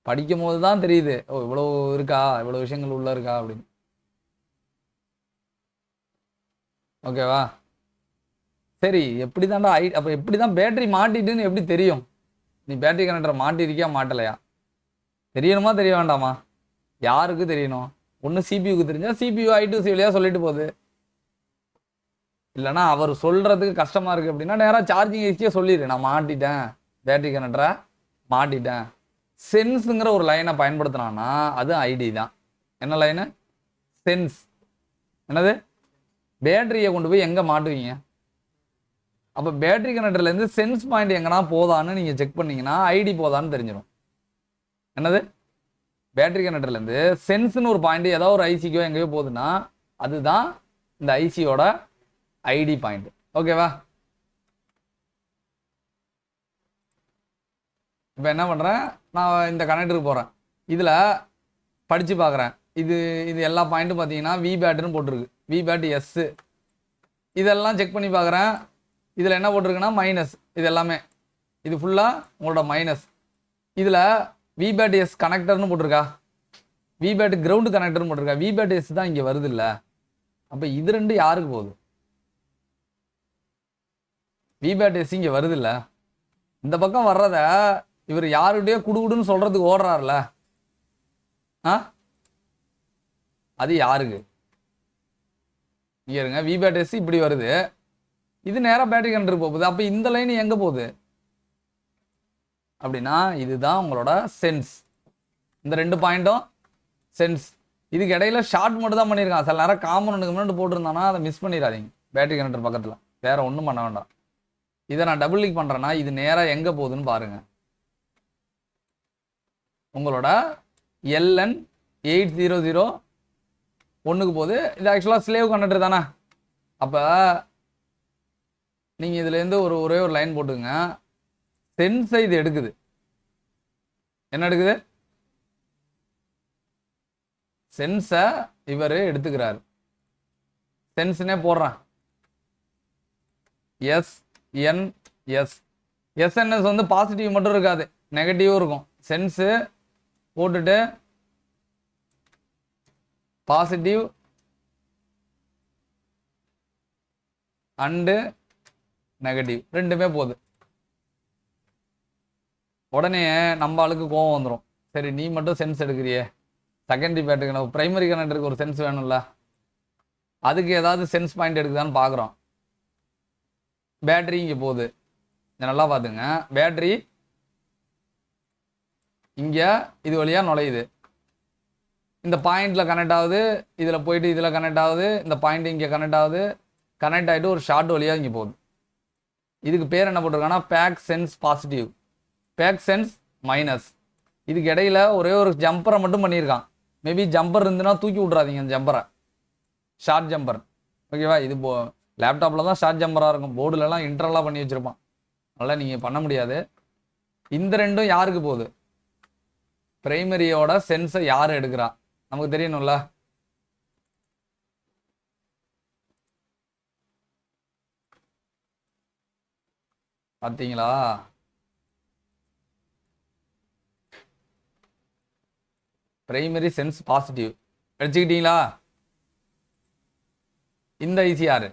படிக்கும் போது தான் தெரியுது, ஓ இவ்வளோ இருக்கா, இவ்வளோ விஷயங்கள் உள்ள இருக்கா அப்படின்னு. ஓகேவா? சரி, எப்படி தான்டா அப்போ எப்படி தான் பேட்டரி மாட்டிட்டுன்னு எப்படி தெரியும்? நீ பேட்டரி கனெக்டரை மாட்டிருக்கியா மாட்டலையா தெரியணுமா தெரிய வேண்டாமா? யாருக்கு தெரியணும்? ஒன்று சிபியூக்கு தெரிஞ்சா சிபியூ I2C வழியாக சொல்லிட்டு போகுது. இல்லைனா அவர் சொல்கிறதுக்கு கஷ்டமாக இருக்குது அப்படின்னா நேராக சார்ஜிங் ஏசியே சொல்லிடு, நான் மாட்டிட்டேன், பேட்டரி கனெக்டரை மாட்டிட்டேன். சென்ஸுங்கிற ஒரு லைனை பயன்படுத்தினான்னா அது ஐடி தான். என்ன லைனு? சென்ஸ். என்னது? பேட்டரியை கொண்டு போய் எங்கே மாட்டுவீங்க? அப்போ பேட்டரி கனெக்டர்லேருந்து சென்ஸ் பாயிண்ட் எங்கன்னா போதான்னு நீங்கள் செக் பண்ணிங்கன்னா ஐடி போதான்னு தெரிஞ்சிடும். என்னது? பேட்டரி கனெக்டர்லேருந்து சென்ஸ்னு ஒரு பாயிண்ட் ஏதோ ஒரு ஐசிக்கோ எங்கேயோ போகுதுன்னா அதுதான் இந்த ஐசியோட ஐடி பாயிண்ட். ஓகேவா? இப்போ என்ன பண்ணுறேன், நான் இந்த கனெக்டருக்கு போகிறேன். இதில் படித்து பார்க்குறேன். இது எல்லா பாயிண்ட்டும் பார்த்தீங்கன்னா வி பேட்டுன்னு போட்டிருக்கு, வி பேட் எஸ். இதெல்லாம் செக் பண்ணி பார்க்குறேன். இதில் என்ன போட்டிருக்குன்னா மைனஸ். இது எல்லாமே இது ஃபுல்லாக உங்களோட மைனஸ். இதில் விபேட் எஸ் கனெக்டர்னு போட்டிருக்கா, விபேட் கிரவுண்டு கனெக்டர்னு போட்டிருக்கா. விபேட் எஸ் தான் இங்கே வருது இல்லை. அப்போ இது ரெண்டு யாருக்கு போகுது? விபேட் எஸ் இங்கே வருது இல்லை. இந்த பக்கம் வர்றத இவர் யாருடைய குடுகுடுன்னு சொல்கிறதுக்கு ஓடுறாருல, அது யாருக்கு? இங்கே இருங்க, விபேட் எஸ் இப்படி வருது, இது நேராக பேட்டரி கனெக்டர் போகுது. அப்போ இந்த லைன் எங்கே போகுது அப்படின்னா இதுதான் உங்களோட சென்ஸ். இந்த 2 பாயிண்ட்டும் சென்ஸ். இதுக்கு இடையில ஷார்ட் மட்டும் தான் பண்ணியிருக்கான். சில நேரம் காம்பனண்ட்டுக்கு முன்னாடி போட்டிருந்தானா அதை மிஸ் பண்ணிடாதீங்க. பேட்டரி கனெக்டர் பக்கத்தில் வேற ஒன்றும் பண்ண வேண்டாம். இதை நான் டபுள் கிளிக் பண்ணுறேன்னா இது நேராக எங்கே போகுதுன்னு பாருங்க. உங்களோட LN800 ஒன்றுக்கு போகுது. இது ஆக்சுவலாக ஸ்லேவ் கனெக்டர் தானே. அப்போ நீங்கள் இதுலேருந்து ஒரே ஒரு லைன் போட்டுங்க. சென்ஸை இது எடுக்குது. என்ன எடுக்குது? சென்ஸை இவர் எடுத்துக்கிறார். சென்ஸ்னே போடுறான். எஸ்என்எஸ். எஸ்என்எஸ் பாசிட்டிவ் மட்டும் இருக்காது, நெகட்டிவும் இருக்கும். சென்ஸு போட்டுட்டு பாசிட்டிவ் அண்டு நெகட்டிவ் ரெண்டுமே போகுது. உடனே நம்ம ஆளுக்கு கோவம் வந்துடும். சரி நீ மட்டும் சென்ஸ் எடுக்கிறியே, செகண்டரி பேட்டரிக்கு பிரைமரி கனெக்டருக்கு ஒரு சென்ஸ் வேணும்ல, அதுக்கு ஏதாவது சென்ஸ் பாயிண்ட் எடுக்குதான்னு பார்க்குறோம். பேட்டரி இங்கே போகுது, நல்லா பார்த்துங்க. பேட்டரி இங்கே இது வழியாக நுழையுது, இந்த பாயிண்டில் கனெக்ட் ஆகுது, இதில் போயிட்டு இதில் கனெக்ட் ஆகுது, இந்த பாயிண்ட் இங்கே கனெக்ட் ஆகுது, கனெக்ட் ஆகிட்டு ஒரு ஷார்ட் வழியாக இங்கே போகுது. இதுக்கு பேர் என்ன போட்டிருக்காங்கன்னா back sense positive, back sense minus. இதுக்கு இடையில ஒரே ஒரு ஜம்பரை மட்டும் பண்ணியிருக்கான். மேபி ஜம்பர் இருந்துன்னா தூக்கி விட்றாதீங்க அந்த ஜம்பரை, ஷார்ட் ஜம்பர். ஓகேவா? இது லேப்டாப்பில் தான் ஷார்ட் ஜம்பராக இருக்கும், போர்டுலலாம் இன்டர்னலாக பண்ணி வச்சுருப்பான், அதனால் நீங்கள் பண்ண முடியாது. இந்த ரெண்டும் யாருக்கு போகுது? பிரைமரியோட சென்ஸை யார் எடுக்கிறா நமக்கு தெரியணும்ல. பார்த்தீங்களா? பிரைமரி சென்ஸ் பாசிட்டிவ் எடுத்துக்கிட்டீங்களா? இந்த ஐசிஆர்,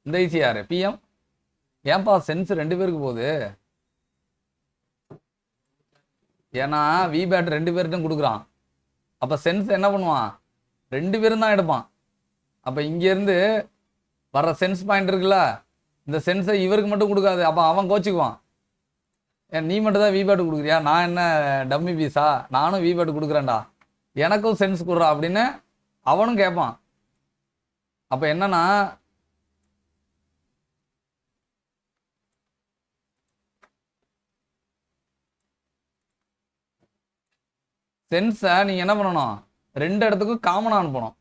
இந்த ஐசிஆர் பிஎம். ஏன்பா சென்ஸ் ரெண்டு பேருக்கு போகுது? ஏன்னா விபேட் ரெண்டு பேர்கிட்டும் கொடுக்குறான். அப்போ சென்ஸ் என்ன பண்ணுவான்? ரெண்டு பேரும் தான் எடுப்பான். அப்போ இங்கேருந்து வர்ற சென்ஸ் பாயிண்ட் இருக்குல்ல, இந்த சென்ஸை இவருக்கு மட்டும் கொடுக்காது, அப்போ அவன் கோச்சிக்குவான். ஏன் நீ மட்டும் தான் விபேட் கொடுக்குறியா, நான் என்ன டம்மி பீஸா, நானும் விபேட் கொடுக்குறேன்டா, எனக்கும் சென்ஸ் கொடுறா அப்படின்னு அவனும் கேட்பான். அப்போ என்னன்னா சென்ஸை நீங்கள் என்ன பண்ணணும்? ரெண்டு இடத்துக்கும் காமனாக அனுப்பணும்.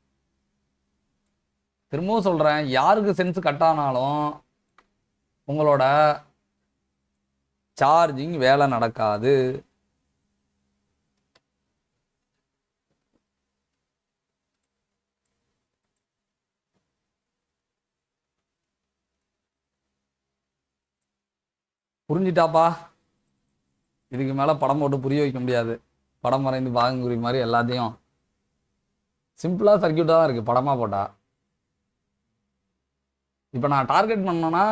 திரும்பவும் சொல்கிறேன், யாருக்கு சென்ஸ் கட் ஆனாலும் உங்களோட சார்ஜிங் வேலை நடக்காது. புரிஞ்சிட்டாப்பா? இதுக்கு மேலே படம் போட்டு புரிய வைக்க முடியாது. படம் வரைந்து பாகங்குறி மாதிரி எல்லாத்தையும் சிம்பிளாக சர்க்கியூட்டாக தான் இருக்குது படமாக போட்டால். இப்போ நான் டார்கெட் பண்ணோன்னா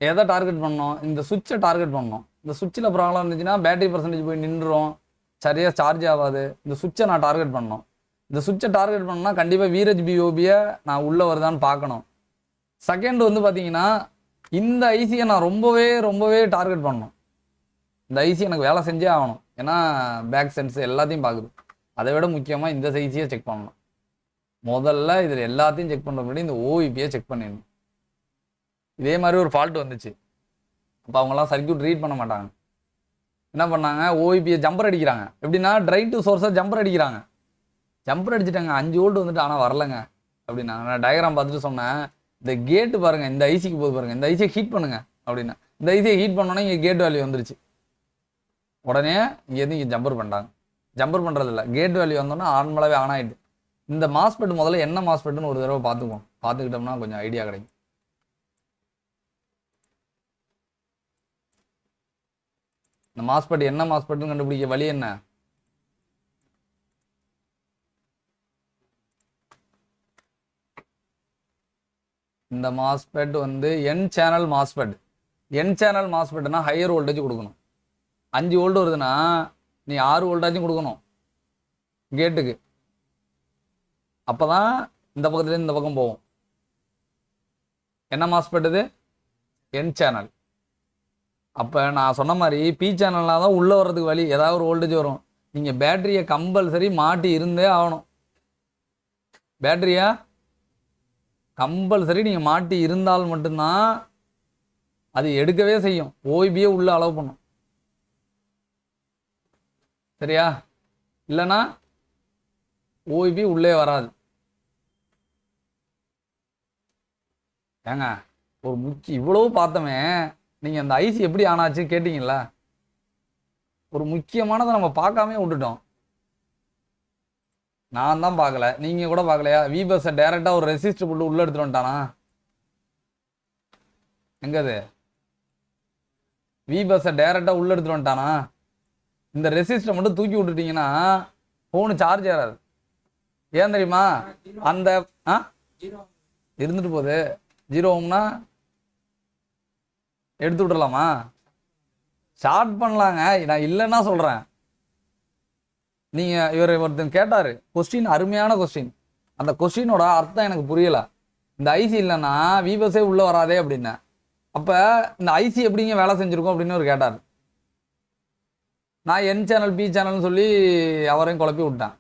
எதை டார்கெட் பண்ணோம்? இந்த சுவிட்சை டார்கெட் பண்ணோம். இந்த சுவிட்சில் ப்ராப்ளம் இருந்துச்சுன்னா பேட்டரி பர்சன்டேஜ் போய் நின்றுடும், சரியாக சார்ஜ் ஆகாது. இந்த சுவிட்சை நான் டார்கெட் பண்ணோம். இந்த சுவிட்சை டார்கெட் பண்ணோன்னா கண்டிப்பாக வீரஜ் பிஓபியை நான் உள்ளே வருதான்னு பார்க்கணும். செகண்ட் வந்து பார்த்தீங்கன்னா இந்த ஐசியை நான் ரொம்பவே டார்கெட் பண்ணணும். இந்த ஐசி எனக்கு வேலை செஞ்சே ஆகணும், ஏன்னா பேக் சென்ஸ் எல்லாத்தையும் பார்க்குது. அதை விட முக்கியமாக இந்த ஐசியை செக் பண்ணணும். முதல்ல இதில் எல்லாத்தையும் செக் பண்ணுற முன்னாடி இந்த ஓவிபியை செக் பண்ணிடணும். இதே மாதிரி ஒரு ஃபால்ட் வந்துச்சு. அப்போ அவங்களாம் சர்க்கியூட் ரீட் பண்ண மாட்டாங்க. என்ன பண்ணாங்க? ஓவிபியை ஜம்பர் அடிக்கிறாங்க. எப்படின்னா ட்ரை டு சோர்ஸாக ஜம்பர் அடிக்கிறாங்க. ஜம்பர் அடிச்சுட்டாங்க, 5 வோல்ட் வந்துட்டு, ஆனால் வரலைங்க அப்படின்னா. நான் டயக்ராம் பார்த்துட்டு சொன்னேன், இந்த கேட்டு பாருங்கள், இந்த ஐசிக்கு போது பாருங்கள், இந்த ஐசியை ஹீட் பண்ணுங்க அப்படின்னா. இந்த ஐசியை ஹீட் பண்ணோன்னா இங்கே கேட் வேல்யூ வந்துருச்சு. உடனே இங்கேருந்து இங்கே ஜம்பர் பண்ணிட்டாங்க. ஜம்பர் பண்ணுறது இல்லை, கேட் வேல்யூ வந்தோன்னா நார்மலாகவே ஆன் ஆகிட்டு. இந்த மாஸ்பெட் முதல்ல என்ன மாஸ்பெட்டுன்னு ஒரு தடவை பார்த்துக்குவோம். பார்த்துக்கிட்டோம்னா கொஞ்சம் ஐடியா கிடைக்கும். இந்த மாஸ்பெட் என்ன மாஸ்பெட்டுன்னு கண்டுபிடிக்க வழி என்ன? இந்த மாஸ்பெட் வந்து என் சேனல் மாஸ்பெட். என் சேனல் மாஸ்பெட்னா ஹையர் வோல்டேஜ் கொடுக்கணும். 5 வோல்ட் வருதுன்னா நீ 6 வோல்டாச்சும் கொடுக்கணும் கேட்டுக்கு. அப்போ தான் இந்த பக்கத்துலேருந்து இந்த பக்கம் போகும். என்ன மாஸ்பெட் இது? என் சேனல். அப்போ நான் சொன்ன மாதிரி பி சேனல்னால் தான் உள்ளே வர்றதுக்கு வழி, ஏதாவது ஒரு வோல்டேஜ் வரும். நீங்கள் பேட்டரியை கம்பல்சரி மாட்டி இருந்தே ஆகணும். பேட்டரியா கம்பல்சரி நீங்கள் மாட்டி இருந்தால் மட்டும்தான் அது எடுக்கவே செய்யும், ஓய்பியே உள்ளே அலோவ் பண்ணும். சரியா? இல்லைன்னா ஓய்பி உள்ளே வராது. ஏங்க ஒரு இவ்வளவு பார்த்தோமே, நீங்கள் அந்த ஐசி எப்படி ஆனாச்சு கேட்டிங்களா? ஒரு முக்கியமானதை நம்ம பார்க்காம விட்டுட்டோம். நான் தான் பார்க்கல, நீங்கள் கூட பார்க்கலையா? விபஸை டேரெக்டாக ஒரு ரெசிஸ்டர் போட்டு உள்ளே எடுத்துகிட்டு வந்துட்டானா? எங்கே அது? விபஸை டேரெக்டாக உள்ளே எடுத்துகிட்டு வந்துட்டானா? இந்த ரெசிஸ்டரை மட்டும் தூக்கி விட்டுட்டீங்கன்னா ஃபோனு சார்ஜ் ஏறாது. ஏன் தெரியுமா? அந்த இருந்துட்டு போகுது. 0 ஓம்னா எடுத்து விட்டுறலாமா? ஷார்ட் பண்ணலாங்க, நான் இல்லைன்னா சொல்கிறேன். நீங்கள் ஒருத்தன் கேட்டார் கொஸ்டின், அருமையான கொஸ்டின். அந்த கொஸ்டினோட அர்த்தம் எனக்கு புரியலை. இந்த ஐசி இல்லைன்னா விபஸே உள்ளே வராதே அப்படின்னேன். அப்போ இந்த ஐசி எப்படிங்க வேலை செஞ்சுருக்கோம் அப்படின்னு ஒரு கேட்டார். நான் என் சேனல் பி சேனல்னு சொல்லி அவரையும் குழப்பி விட்டேன்.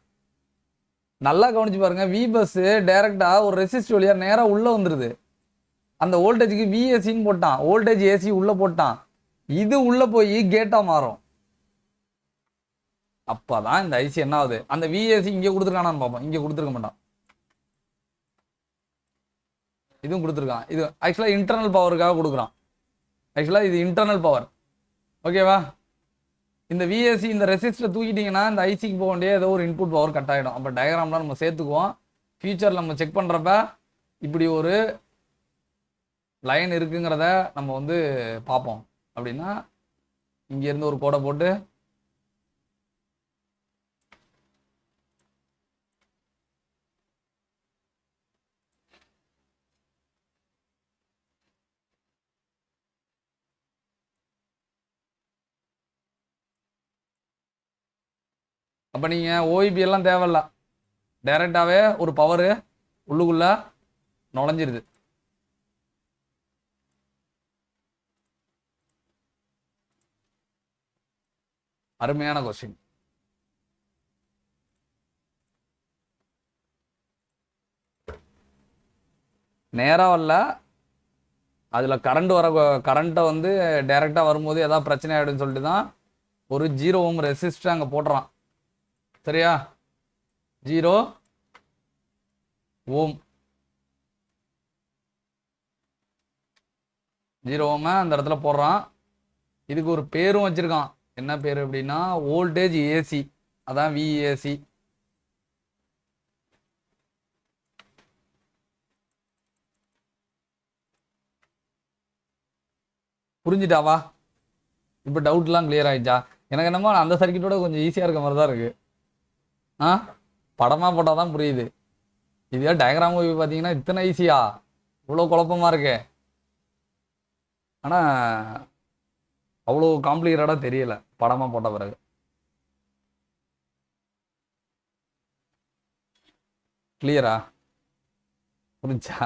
நல்லா கவனிச்சு பாருங்க, விபஸ் டைரெக்டாக ஒரு ரெசிஸ்ட் வழியாக நேராக உள்ளே வந்துடுது. அந்த வோல்டேஜுக்கு விஏசின்னு போட்டான், வோல்டேஜ் ஏசி உள்ளே போட்டான். இது உள்ளே போய் கேட்டாக மாறும். அப்போ தான் இந்த ஐசி என்ன ஆகுது, அந்த விஏசி இங்கே கொடுத்துருக்கானான்னு பார்ப்போம். இங்கே கொடுத்துருக்க மாட்டான், இதுவும் கொடுத்துருக்கான். இது ஆக்சுவலாக இன்டர்னல் பவருக்காக கொடுக்குறான். ஆக்சுவலாக இது இன்டர்னல் பவர். ஓகேவா? இந்த விஏசி இந்த ரெசிஸ்டரை தூக்கிட்டிங்கன்னா இந்த ஐசிக்கு போக வேண்டிய ஏதோ ஒரு இன்புட் பவர் கட் ஆகிடும். அப்போ டயக்ராம்லாம் நம்ம சேர்த்துக்குவோம். ஃபியூச்சரில் நம்ம செக் பண்ணுறப்ப இப்படி ஒரு லைன் இருக்குங்கிறத நம்ம வந்து பார்ப்போம். அப்படின்னா இங்கேருந்து ஒரு கோடை போட்டு அப்போ நீங்கள் ஓஇபி எல்லாம் தேவையில்ல, டைரெக்டாகவே ஒரு பவரு உள்ளுக்குள்ளே நுழைஞ்சிருது. அருமையான கொஸ்டின். நேராக வரல, அதில் கரண்ட்டை வந்து டைரெக்டாக வரும்போது ஏதாவது பிரச்சனை ஆகிடுன்னு சொல்லிட்டு தான் ஒரு 0 ஓம் ரெசிஸ்டர் அங்கே போட்டுறான். சரியா? 0 ஓம் 0 ஓமை அந்த இடத்துல போடுறான். இதுக்கு ஒரு பேரும் வச்சிருக்கான். என்ன பேர் அப்படின்னா வோல்டேஜ் ஏசி, அதான் விஏசி. புரிஞ்சுட்டாவா? இப்போ டவுட்லாம் கிளியர் ஆயிடுச்சா? எனக்கு என்னமோ அந்த சர்க்கியூட்டோட கொஞ்சம் ஈஸியாக இருக்க மாதிரி தான் இருக்குது. படமாக போட்டால் தான் புரியுது. இதே டயக்ராம் மூவி பார்த்தீங்கன்னா இத்தனை ஈஸியா, இவ்வளோ குழப்பமாக இருக்கு. ஆனால் அவ்வளோ காம்ப்ளிகேட்டடாக தெரியல படமாக போட்ட பிறகு. கிளியரா? புரிஞ்சா?